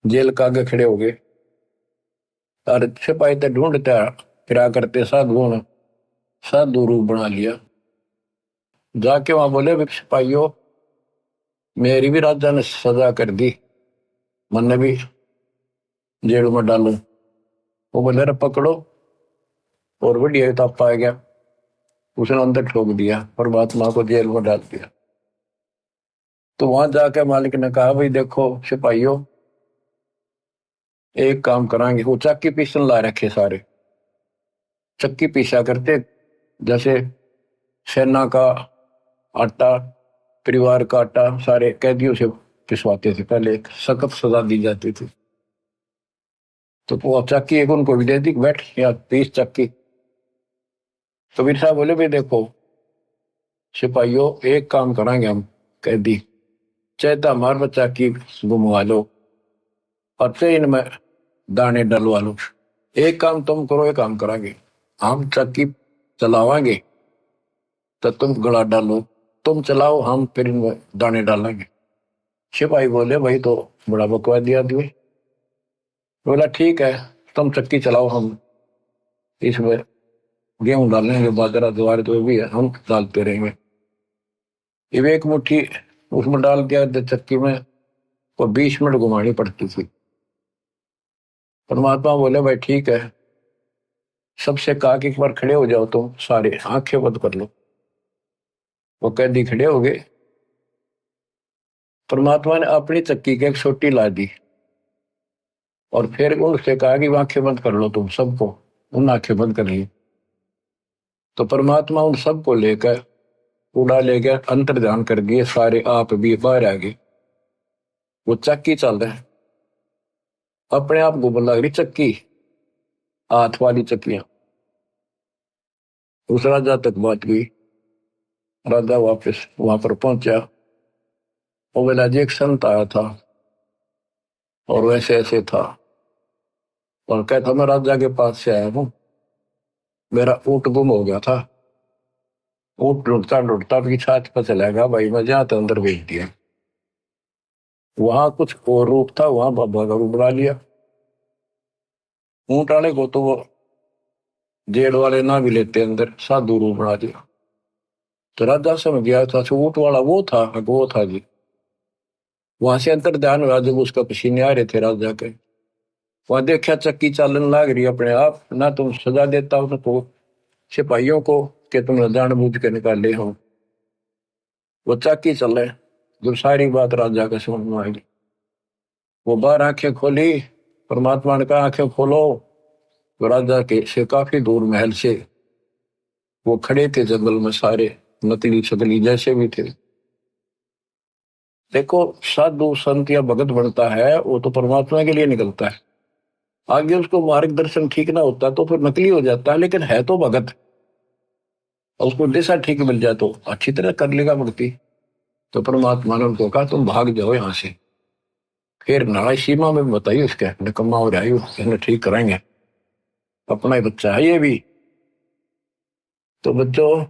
जेल के आगे खड़े हो गए और सिपाही तो ढूंढते फिरा करते साधुओं ने साधु रूप बना लिया। जाके वहां बोले सिपाहियों मेरी भी राजा ने सजा कर दी, मैंने भी जेल में डालू। वो बोले अरे पकड़ो, और बढ़िया तब पाया गया। उसने अंदर ठोक दिया, परमात्मा को जेल में डाल दिया। तो वहां जाके मालिक ने कहा भाई देखो सिपाहियों एक काम करांगे। वो चक्की पीसन ला रखे सारे, चक्की पीसा करते, जैसे सेना का आटा, परिवार का आटा सारे कैदियों से पिसवाते थे। पहले एक सख्त सजा दी जाती थी। तो वो चक्की एक उनको भी दे दी, बैठ या 30 चक्की। कबीर साहब बोले भाई देखो सिपाहियों एक काम करांगे हम कैदी, चाहे तो हमारे बच्चा की गुमवा लो और चाहे इनमें दाने डलवा लो। एक काम तुम करो, एक काम करांगे, हम चक्की चलावांगे तो तुम गला डालो, तुम चलाओ हम फिर इनमें दाने डालेंगे। सिपाही बोले भाई तो बड़ा बकवादी आदमी, बोला ठीक है, तुम चक्की चलाओ, हम इसमें गेहूं डालेंगे, बाजरा ज्वार जो भी है हम डालते रहेंगे। ये एक मुट्ठी उसमें डाल दिया चक्की में, तो 20 मिनट घुमानी पड़ती थी। परमात्मा बोले भाई ठीक है, सबसे कहा कि एक बार खड़े हो जाओ, तुम सारे आंखें बंद कर लो। वो कैदी खड़े हो गए। परमात्मा ने अपनी चक्की की एक सोटी ला दी और फिर उनसे कहा कि आंखें बंद कर लो तुम सबको। उन आंखें बंद कर ली। तो परमात्मा उन सबको लेकर उड़ा ले गया, अंतर ध्यान कर दिए, सारे आप भी बाहर आ गए। वो चक्की चल रहे, अपने आप घूमने लग रही चक्की, हाथ वाली चक्कियां। उस राजा तक बात गई। राजा वापस वहां पर पहुंचा। वो बोला जी एक संत आया था और वैसे ऐसे था, और कहता मैं राजा के पास से आया हूँ, मेरा ऊँट गुम हो गया था। ऊँट ढूंढता ढूंढता अपनी छात पर चला गया, भाई मैं जहाँ तो अंदर भेज दिया। वहां कुछ और रूप था, वहां बाबा का रूप बना लिया। ऊँट वाले को तो वो जेल वाले ना भी लेते, अंदर साधु रूप बना दिया। तो राजा समझ गया था ऊँट वाला वो था जी। वहां से अंतर ध्यान हुआ, जब उसका पसीने आ रहे थे राजा के, वहां देखा चक्की चालन लाग रही अपने आप, ना तुम सजा देता हो तो सिपाहियों को कि तुमने जानबूझ के निकाले हो। वो चक्की चले, जब सारी बात राजा के समझ में आई, वो बाहर आंखें खोली। परमात्मा ने कहा आंखें खोलो। तो राजा के से काफी दूर महल से वो खड़े थे जंगल में, सारे नकली शकली जैसे भी थे। देखो, साधु संत या भगत बनता है वो तो परमात्मा के लिए निकलता है। आगे उसको मार्गदर्शन ठीक ना होता तो फिर नकली हो जाता है, लेकिन है तो भगत। और उसको दिशा ठीक मिल जाए तो अच्छी तरह कर लेगा भक्ति। तो परमात्मा ने उनको कहा तुम भाग जाओ यहाँ से। फिर नाराय सीमा में बताइए उसके निकम्मा हो जाए, उसने ठीक कराएंगे, अपना ही बच्चा है ये भी। तो बच्चों,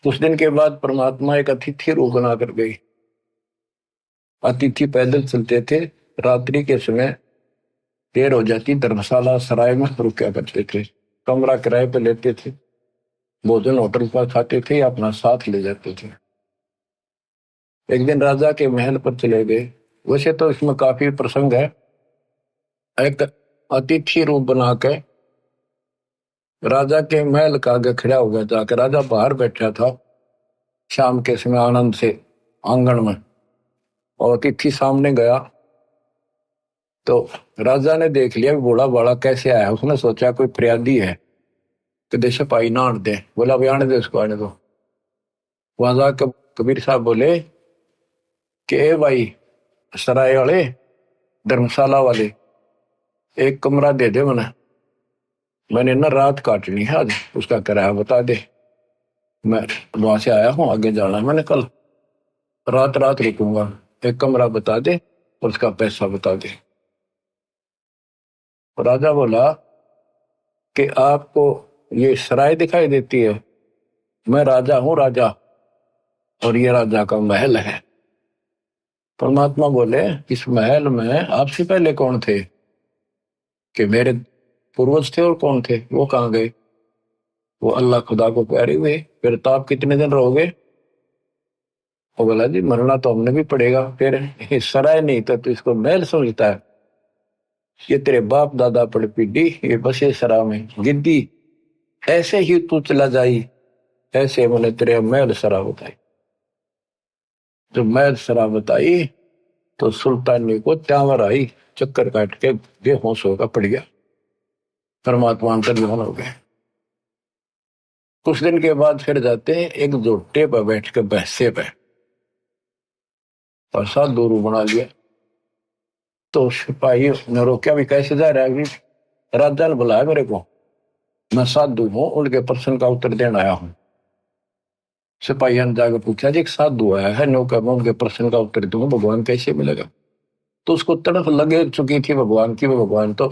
कुछ दिन के बाद परमात्मा एक अतिथि रूप बना कर गई। अतिथि पैदल चलते थे, रात्रि के समय देर हो जाती, धर्मशाला सराय में रुका करते थे, कमरा किराए पे लेते थे, भोजन होटल पर खाते थे या अपना साथ ले जाते थे। एक दिन राजा के महल पर चले गए। वैसे तो इसमें काफी प्रसंग है। एक अतिथि रूप बना के राजा के महल का आगे खड़ा हो गया, जाकर राजा बाहर बैठा था शाम के समय आनंद से आंगन में, और अतिथि सामने गया तो राजा ने देख लिया बूढ़ा बाड़ा कैसे आया। उसने सोचा कोई फरियादी है, कि दे सिपाही ना आने दे। बोला भाई आने दे उसको, आने दो। वहां जाकर कबीर साहब बोले कि ए भाई सराय वाले, धर्मशाला वाले, एक कमरा दे दे मैंने ना रात काटनी है आज, उसका किराया बता दे। मैं वहां से आया हूँ, आगे जाना है मैंने, कल रात रात रुकूंगा, एक कमरा बता दे और उसका पैसा बता दे। राजा बोला कि आपको ये सराय दिखाई देती है, मैं राजा हूँ राजा, और ये राजा का महल है। परमात्मा बोले इस महल में आपसे पहले कौन थे? कि मेरे पूर्वज थे। और कौन थे? वो कहाँ गए? वो अल्लाह खुदा को प्यारे हुए। फिर तो आप कितने दिन रहोगे? वो बोला जी मरना तो हमने भी पड़ेगा। फिर ये सराय नहीं था तो इसको महल समझता है? ये तेरे बाप दादा पड़ पीढ़ी ये बसे सरा में गिद्दी, ऐसे ही तू चला जाई, ऐसे मैंने तेरे महल सरा बताई। जब महल सरा बताई तो सुल्तानी को त्यावर आई, चक्कर काट के बेहोश होकर पड़ गया। परमात्मा अंतर्ध्यान हो गए। कुछ दिन के बाद फिर जाते हैं एक जोटे पर बैठ के बहसे पे, और साधु बना लिया। तो सिपाही ने रोका भी कैसे जा रहा है? राजा ने बुलाया मेरे को, मैं साधु हूँ, उनके प्रश्न का उत्तर देने आया हूँ। सिपाही ने जाकर पूछा जी एक साधु आया है, नौका मैं उनके प्रश्न का उत्तर दूंगा, भगवान कैसे मिलेगा? तो उसको तड़फ लगे चुकी थी भगवान की, भगवान तो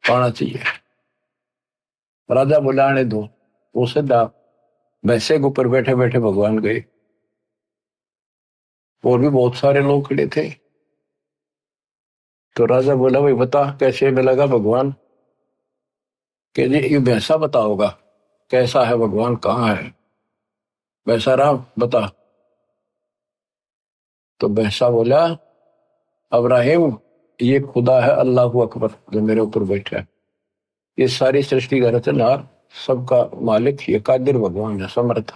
पाना चाहिए। राजा बुलाने दो। वो सीधा वैसे के ऊपर बैठे बैठे भगवान गए। और भी बहुत सारे लोग खड़े थे। तो राजा बोला भाई बता कैसे मिलेगा भगवान। कि जी ये वैसा बताओगा कैसा है भगवान, कहाँ है वैसा राम बता। तो वैसा बोला अब्राहिम ये खुदा है अल्लाह अकबर जो मेरे ऊपर बैठा है, ये सारी सृष्टि का रचनहार सबका मालिक ये कादिर भगवान है समर्थ।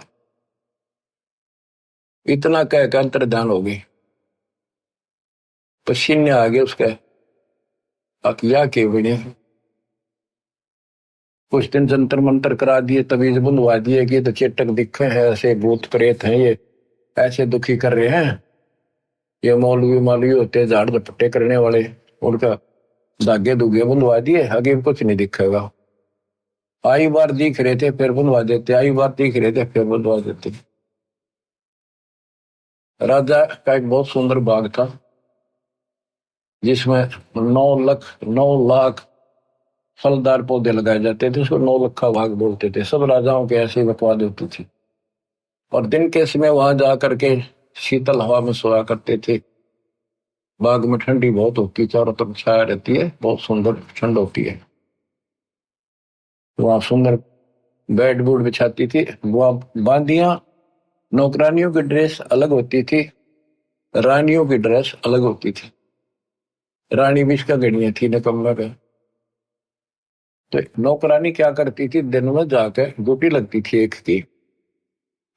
इतना कह के अंतर्ध्यान हो गई, पसीने आ गए उसके अकिया के बने। कुछ दिन जंतर मंतर करा दिए, तवीज बुलवा दिए कि तो चेटक दिखे हैं, ऐसे भूत प्रेत हैं, ये ऐसे दुखी कर रहे हैं, ये मौलवी मालवी होते हैं झाड़ झपट्टे करने वाले, उनका धागे धुगे बुलवा दिए, आगे कुछ नहीं दिखेगा। आई बार दिख रहे थे फिर बुलवा देते, आई बार दिख रहे थे फिर बुलवा देते। राजा का एक बहुत सुंदर बाग था जिसमें 9 लाख फलदार पौधे लगाए जाते थे, उसको 9 लखा बाग बोलते थे। सब राजाओं के ऐसे बकवाद होती थी और दिन के समय वहां जाकर के शीतल हवा में सोया करते थे। बाग में ठंडी बहुत होती, चारों तरफ छाया रहती है, बहुत सुंदर ठंड होती है। वहां सुंदर बेड बूड बिछाती थी। वहां बांदियां, नौकरानियों की ड्रेस अलग होती थी, रानियों की ड्रेस अलग होती थी। रानी भी इसका गणिया थी निकम्मा का। तो नौकरानी क्या करती थी, दिन में जाकर ड्यूटी लगती थी एक की,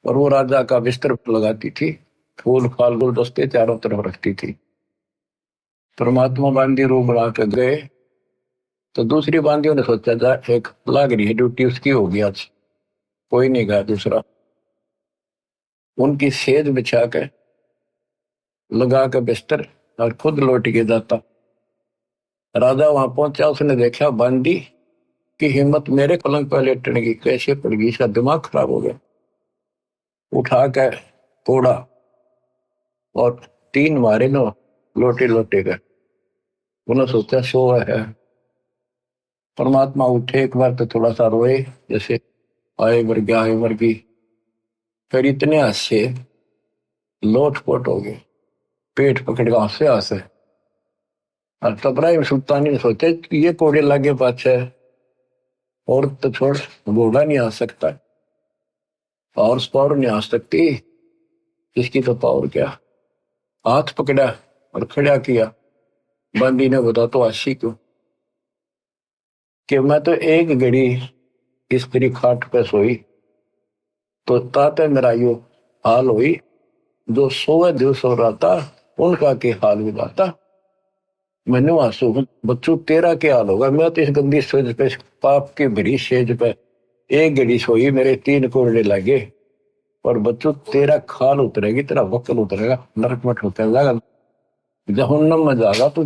और वो राजा का बिस्तर लगाती थी, फूल फाल गुलदस्ते चारों तरफ रखती थी। परमात्मा बांदी रूप बना के गए तो दूसरी बांदियों ने सोचा था एक लाग रही है ड्यूटी उसकी होगी आज, कोई नहीं गया दूसरा। उनकी सेज बिछा के लगा के बिस्तर और खुद लौट के जाता। राजा वहां पहुंचा, उसने देखा बांदी की हिम्मत मेरे पलंग पर लेटने की कैसे पड़ गई, इसका दिमाग खराब हो गया। उठा के तोड़ा और 3 मारे नो लोटे लोटे गए। उन्होंने सोचा सो है। परमात्मा उठे एक बार तो थोड़ा सा रोए, जैसे आए मर गया आए मर गई, फिर इतने हंसे लोटपोट हो गए, पेट पकड़ के हंसे हंसे। और तब इब्राहिम सुल्तानी ने सोचे ये कोड़े लागे पाछे, और तो छोड़ घोड़ा नहीं आ सकता, हॉर्स पावर नहीं आ सकती, इसकी तो पावर क्या। हाथ पकड़ा और खड़ा किया। बंदी ने बता तो आशी क्यों कि मैं तो एक घड़ी स्त्री खाट पे सोई तो ताते मेरा यो हाल हुई, जो 100 दिवस हो रहा था उनका के हाल भी बाता। मैंने आंसू बच्चों तेरा क्या हाल होगा, मैं तो इस गंदी सेज पे पाप की भरी सेज पे एक घड़ी सोई, मेरे 3 कोड़े लगे, और बच्चों तेरा खाल उतरेगी, तेरा वक्ल उतरेगा, नरक में ठोकर जाएगा, जहन्नम में जाएगा तू,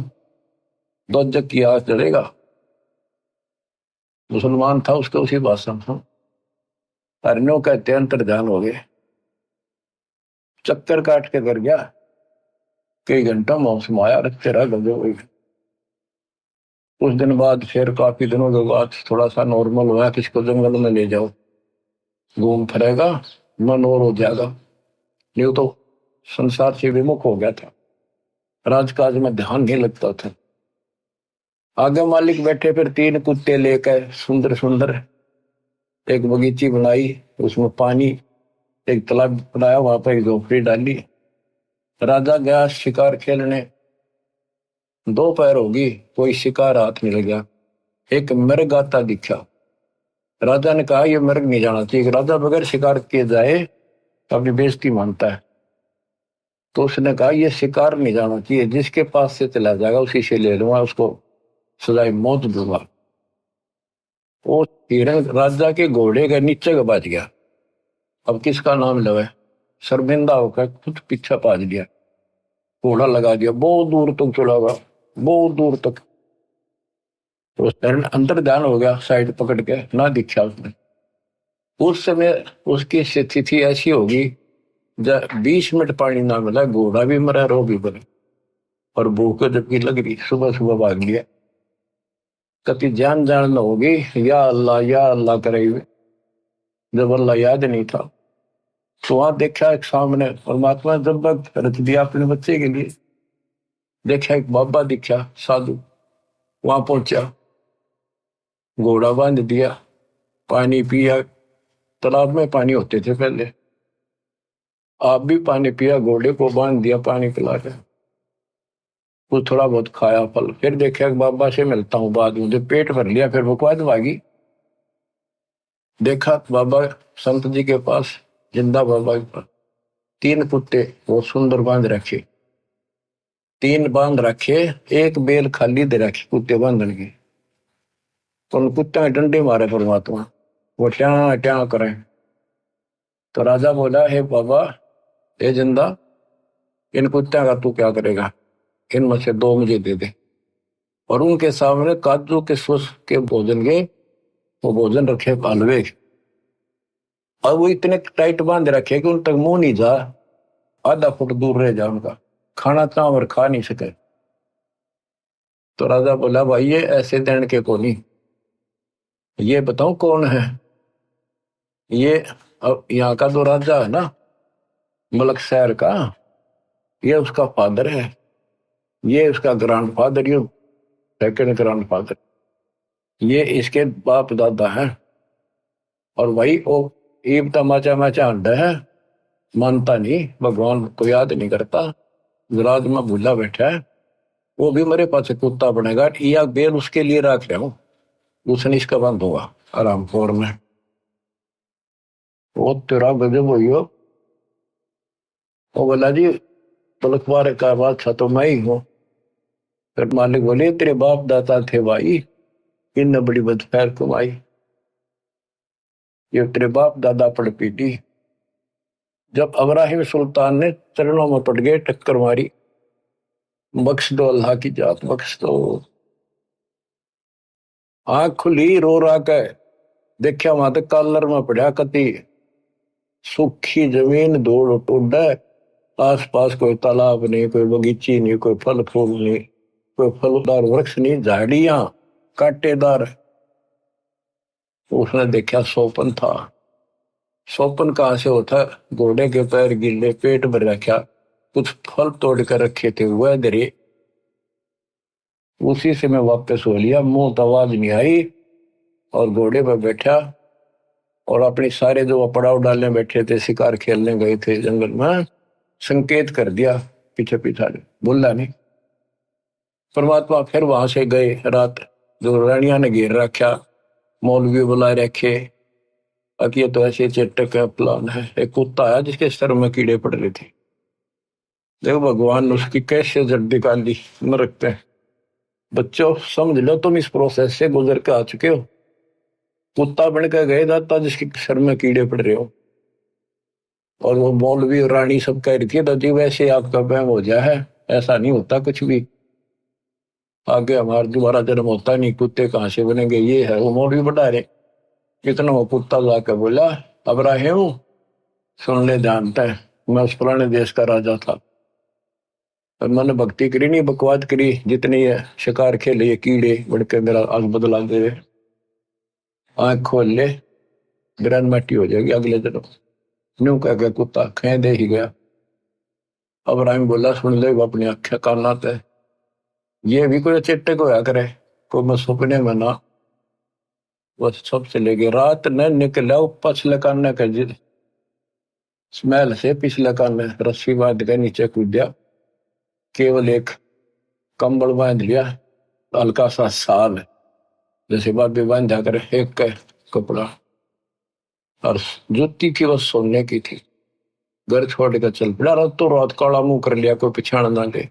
दोजक की आग जलेगा। मुसलमान था उसके उसी भाषण में हरनों कहते अंतर्ध्यान हो गए, चक्कर काट के कर गया, कई घंटा मौसम आया रखते रह गए। कुछ दिन बाद फिर काफी दिनों के बाद थोड़ा सा नॉर्मल हुआ, किसको जंगल में ले जाओ घूम फिरेगा मन और हो जाएगा, नहीं तो संसार से विमुख हो गया था, राजकाज में ध्यान नहीं लगता था। आगे मालिक बैठे, फिर 3 कुत्ते लेकर सुंदर सुंदर एक बगीची बनाई, उसमें पानी एक तालाब बनाया, वहां पर एक झोपड़ी डाली। राजा गया शिकार खेलने, दोपहर होगी कोई शिकार हाथ नहीं लगा। एक मृग आता दिखा, राजा ने कहा यह मृग नहीं जाना चाहिए, राजा बगैर शिकार किए जाए तो अपनी बेइज्जती मानता है। तो उसने कहा यह शिकार नहीं जाना चाहिए, जिसके पास से चला जाएगा उसी से ले लूंगा, उसको सजाए मौत दूंगा। वो हिरण राजा के घोड़े के नीचे का बच गया। अब किसका नाम लवे, शर्मिंदा होकर खुद पीछा पाज लिया, घोड़ा लगा दिया, बहुत दूर तक चला गया, बहुत दूर तक। तो हिरण अंदर ध्यान हो गया, साइड पकड़ के ना दिखा उसने। उस समय उसकी स्थिति ऐसी होगी जब 20 मिनट पानी ना मिला, घोड़ा भी मरा, रो भी मरा, और भूख जबकि लग रही, सुबह सुबह भाग लिया। कभी जान जान न होगी या अल्लाह करे हुए, जब अल्लाह याद नहीं था। तो वहां देखा एक सामने परमात्मा जब रच दिया अपने बच्चे के लिए, देखा एक बाबा दिखा साधु, वहां पहुंचा, घोड़ा बांध दिया, पानी पिया। तालाब में पानी होते थे पहले, आप भी पानी पिया, घोड़े को बांध दिया, पानी पिला के कुछ थोड़ा बहुत खाया फल। फिर देखा बाबा से मिलता हूँ बाद में, जब पेट भर लिया फिर बकवाद भागी। देखा बाबा संत जी के पास, जिंदा बाबा के पास 3 कुत्ते वो सुंदर बांध रखे, 3 बांध रखे, एक बेल खाली दे रखी कुत्ते बांधने की। तो उन कुत्ते में डंडे मारे परमात्मा, वो ट्या ट्या करें। तो राजा बोला, हे बाबा, हे जिंदा, इन कुत्ते का तू क्या करेगा, इनमें से 2 मुझे दे दे। और उनके सामने काजू के सुस के भोजन के वो भोजन रखे हलवे, और वो इतने टाइट बांध रखे कि उन तक मुंह नहीं जा, आधा फुट दूर रह जा उनका, खाना चाह और खा नहीं सके। तो राजा बोला, भाई ये ऐसे देने के को नहीं, ये बताओ कौन है ये। अब यहाँ का जो राजा है ना मलक शहर का, ये उसका फादर है, ये उसका ग्रैंड फादर, ये सेकंड ग्रैंड फादर, ये इसके बाप दादा है। और वही वो ईब तमाचा माचा अंडा है, मानता नहीं, भगवान को याद नहीं करता, विराज में भूला बैठा है। वो भी मेरे पास कुत्ता बनेगा, या बेल उसके लिए रख रहा हूं, उसने इसका बंद होगा आराम खोर में। वो तेरा गजब हुई हो। वो बोला, जी पलखवार का बादशाह तो मैं ही हूँ। फिर मालिक बोले, तेरे बाप दादा थे भाई, इन बड़ी बदखैर कमाई, ये तेरे बाप दादा पड़ पीटी। जब अब्राहिम सुल्तान ने चरणों में पड़ गए, टक्कर मारी, बख्श दो अल्लाह की जात बख्श दो। आंख खुली, रो रहा के देखा वहां तक कॉलर में पड़ा कति सूखी जमीन, धूल उड़, आस पास कोई तालाब नहीं, कोई बगीची नहीं, कोई फल फूल नहीं, कोई फलदार वृक्ष नहीं, झाड़ियां कांटेदार। उसने देखा सोपन था। सोपन कहां से होता, घोड़े के पैर गिले, पेट भर रखा, कुछ फल तोड़ कर रखे थे वह दरे, उसी से मैं वापस हो लिया, मुंह तो आवाज नहीं आई, और घोड़े पर बैठा, और अपने सारे जो पड़ाव डालने बैठे थे, शिकार खेलने गए थे जंगल में, संकेत कर दिया पीछे पीछा, बोला नहीं। परमात्मा फिर वहां से गए, रात जो रानिया ने घेर रखा, मौलवी बुलाए रखे, अब ये तो ऐसे चेटक का प्लान है। एक कुत्ता है जिसके सर में कीड़े पड़ रहे थे, देखो भगवान ने उसकी कैसे जड़ निकाली नरक पे। बच्चों समझ लो, तुम इस प्रोसेस से गुजर के आ चुके हो, कुत्ता बन के गए दाता जिसके सर में कीड़े पड़ रहे हो, और वो मौलवी और रानी सब कह रही थी, दादी वैसे आपका बहम हो गया है, ऐसा नहीं होता कुछ भी, आगे हमारा दोबारा जन्म होता नहीं, कुत्ते कहां से बनेंगे, ये है वो मौलवी बढ़ा रहे। कितना वो कुत्ता जाकर बोला, अब्राहिम सुन ले, जानता है मैं उस पुराने देश का राजा था, और मैंने भक्ति करी नहीं, बकवाद करी, जितनी है शिकार खेले, ये कीड़े बढ़ के मेरा आग बदला दे, आंख खोल ले, ग्रैंड मैटी हो जाएगी अगले दिन। न्यू कह के कुत्ता खे दे ही गया। अब्राहिम बोला, सुन ले अपनी आंखें काना ते, ये भी कोई चेट्टे को होया करे, को मैं सपने में ना, बस सब चले गए। रात न निकला पछले कान का स्मेल से, पिछले कान रस्सी बांध के नीचे कूद दिया, केवल एक कंबल बांध लिया, हल्का सा साल जैसे बाबी बांधा करे, एक का कपड़ा, और जुत्ती की बस सोने की थी। घर छोड़ कर चल पड़ा, रातों रात काला मुंह कर लिया, कोई पिछाड़ ना ले,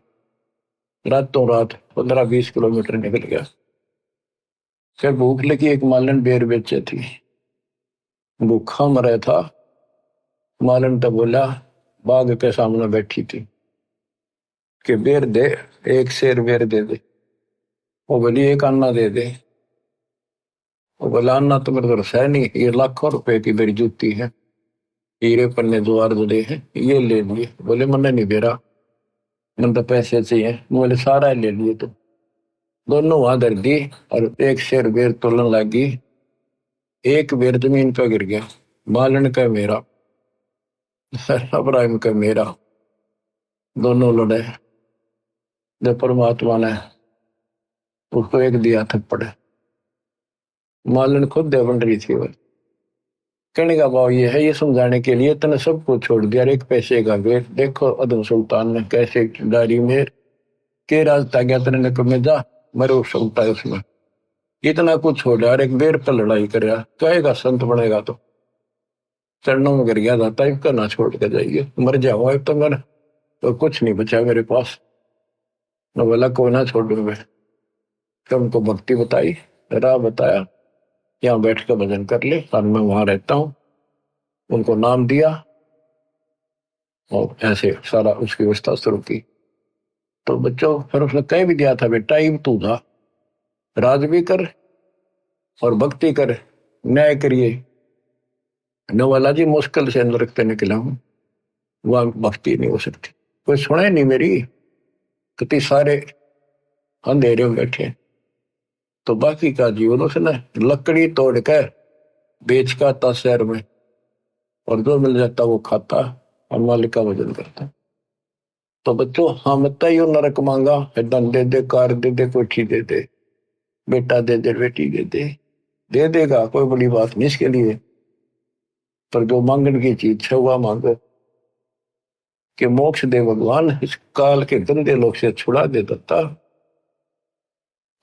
रातों रात 15-20 किलोमीटर निकल गया। फिर भूख लगी, एक मालन बेर बेचे थी, भूखा मरा था। मालन तो बोला, बाग के सामने बैठी थी कि बेर दे, एक शेर बेर दे दे। वो बोली, एक अन्ना दे दे। वो बोला, अन्ना तो मेरे घर है नहीं, ये लाखों रुपए की मेरी जूती है, हीरे पन्ने द्वार जुड़े हैं, ये ले लिए। बोले, मैंने नहीं दे रहा, मैंने तो पैसे चाहिए। बोले, सारा ले लिए। तो दोनों वहां धर दी, और एक शेर बेर तोलन लगी, एक बेर जमीन पे गिर गया, मालन का मेरा, अब्राहिम का मेरा, दोनों लड़े। जब परमात्मा ने उसको एक दिया थप्पड़, मालन खुद दे बन रही थी वो। कहने का भाव ये है, ये समझाने के लिए तने सब कुछ छोड़ दिया, एक पैसे का वेट। देखो अदम सुल्तान ने कैसे डायरी में के रास्ता गया तेरे ने कमे जा मरो सकता है उसमें, इतना कुछ छोड़ यार, एक बेर पर लड़ाई कर रहा कहेगा संत बनेगा तो चरणों में गिर गया जाता है, इसका ना छोड़ के जाइए, मर जाओ अब तो मेरा तो कुछ नहीं बचा मेरे पास, न बोला को ना छोड़ू मैं। तो उनको भक्ति बताई, राह बताया, यहाँ बैठ कर भजन कर ले, और मैं वहां रहता हूँ, उनको नाम दिया और ऐसे सारा उसकी व्यवस्था शुरू की। तो बच्चों फिर उसने कह भी दिया था बेटा ये तू था, राज भी कर और भक्ति कर, न्याय करिए। नवाला जी मुश्किल से नरक से निकला हूं, वहां भक्ति नहीं हो सकती, कोई सुने नहीं मेरी, कितने सारे अंधेरे में बैठे। तो बाकी का जीवन उसने लकड़ी तोड़ कर बेच का था शहर में, और जो मिल जाता वो खाता और मालिक का भजन करता। तो बच्चों हम यो नरक मांगा, धन दे दे, कार दे दे, कोठी दे दे, बेटा दे दे, बेटी दे देगा, कोई बड़ी बात नहीं इसके लिए। पर जो मांगने की चीज है वह मांगो कि मोक्ष दे भगवान, इस काल के गंदे लोग से छुड़ा दे दत्ता।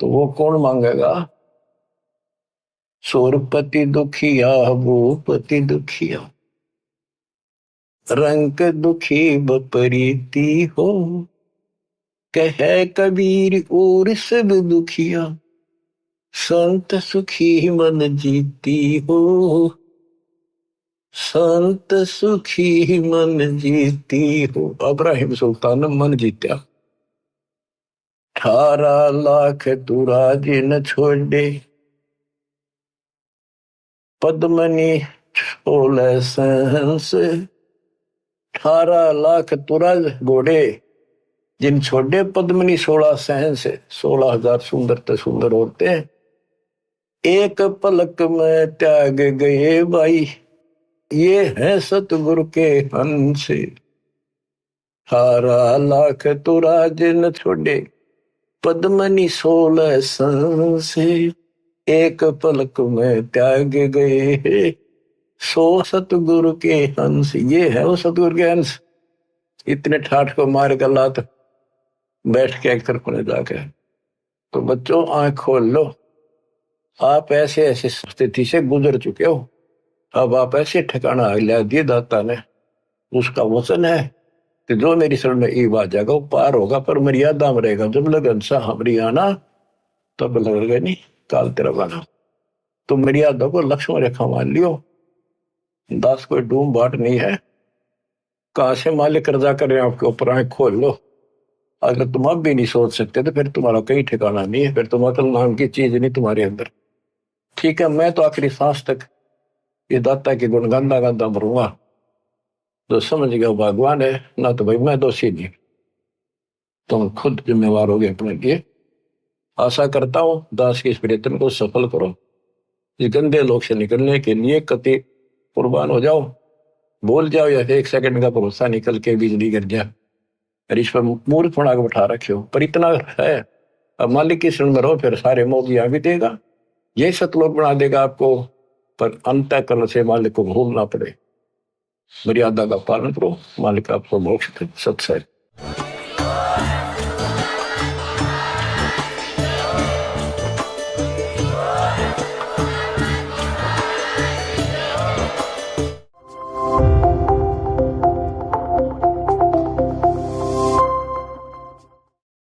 तो वो कौन मांगेगा? सोरपति दुखिया, भूपति दुखिया, रंग दुखी बपरीती हो, कहे कबीर और सब दुखिया, संत सुखी मन जीती हो, संत सुखी मन जीती हो। इब्राहिम सुल्तान ने मन जीत्या, 18 लाख तुराज न छोड़े, पद्मनी 16 सहंस, 18 लाख तुराज घोड़े जिन छोड़े, पद्मनी 16 सहंस, 16,000 सुंदर ते सुंदर औरतें एक पलक में त्याग गए भाई, ये है सतगुरु के हंस। 18 लाख तुराज न छोड़े, पद्मनी 16 सहंस, एक पलक में त्याग गए, सो सतगुरु के हंस। ये है वो सतगुरु के हंस। इतने ठाठ को मार कर लात बैठ के एक तरफ ने जाके। तो बच्चों आंख खोल लो, आप ऐसे ऐसे स्थिति से गुजर चुके हो, अब आप ऐसे ठिकाना लिया दिए दाता ने, उसका वचन है कि जो मेरी शरण में ई आ जाएगा वो पार होगा, पर मर्यादा में रहेगा। जब लगन सा हमारी आना तब लगेगा नहीं काल तेरा बना। तो मर्यादा को लक्ष्मण रेखा मान लियो, दास कोई डूम बाट नहीं है। कहां से मालिक कर्जा कर रहे हैं आपके ऊपर, आंख खोल लो। अगर तुम अब भी नहीं सोच सकते तो फिर तुम्हारा कहीं ठिकाना नहीं है, फिर तुम अकल नाम की चीज नहीं तुम्हारे अंदर। ठीक है, मैं तो आखिरी सांस तक ये दाता के गुण गांदा गांदा मरूंगा। तो समझ गया भगवान है ना, तो भाई मैं दोषी नहीं, तुम खुद जिम्मेवार हो गए अपने लिए। आशा करता हूं दास की इस प्रयत्न को सफल करो, इस गंदे लोग से निकलने के लिए कति कुर्बान हो जाओ। बोल जाओ या एक सेकंड का भरोसा निकल के बिजली गिर जाए, और इस पर मूर्ख बना के बैठा रखे हो, पर इतना है अब मालिक की शरण में रहो, फिर सारे मोगिया भी देगा, यही सतलोक बना देगा आपको। पर अंतःकरण से मालिक को भूलना पड़े, मर्यादा का पालन करो, मालिक आपको मोक्ष दे। सत्संग।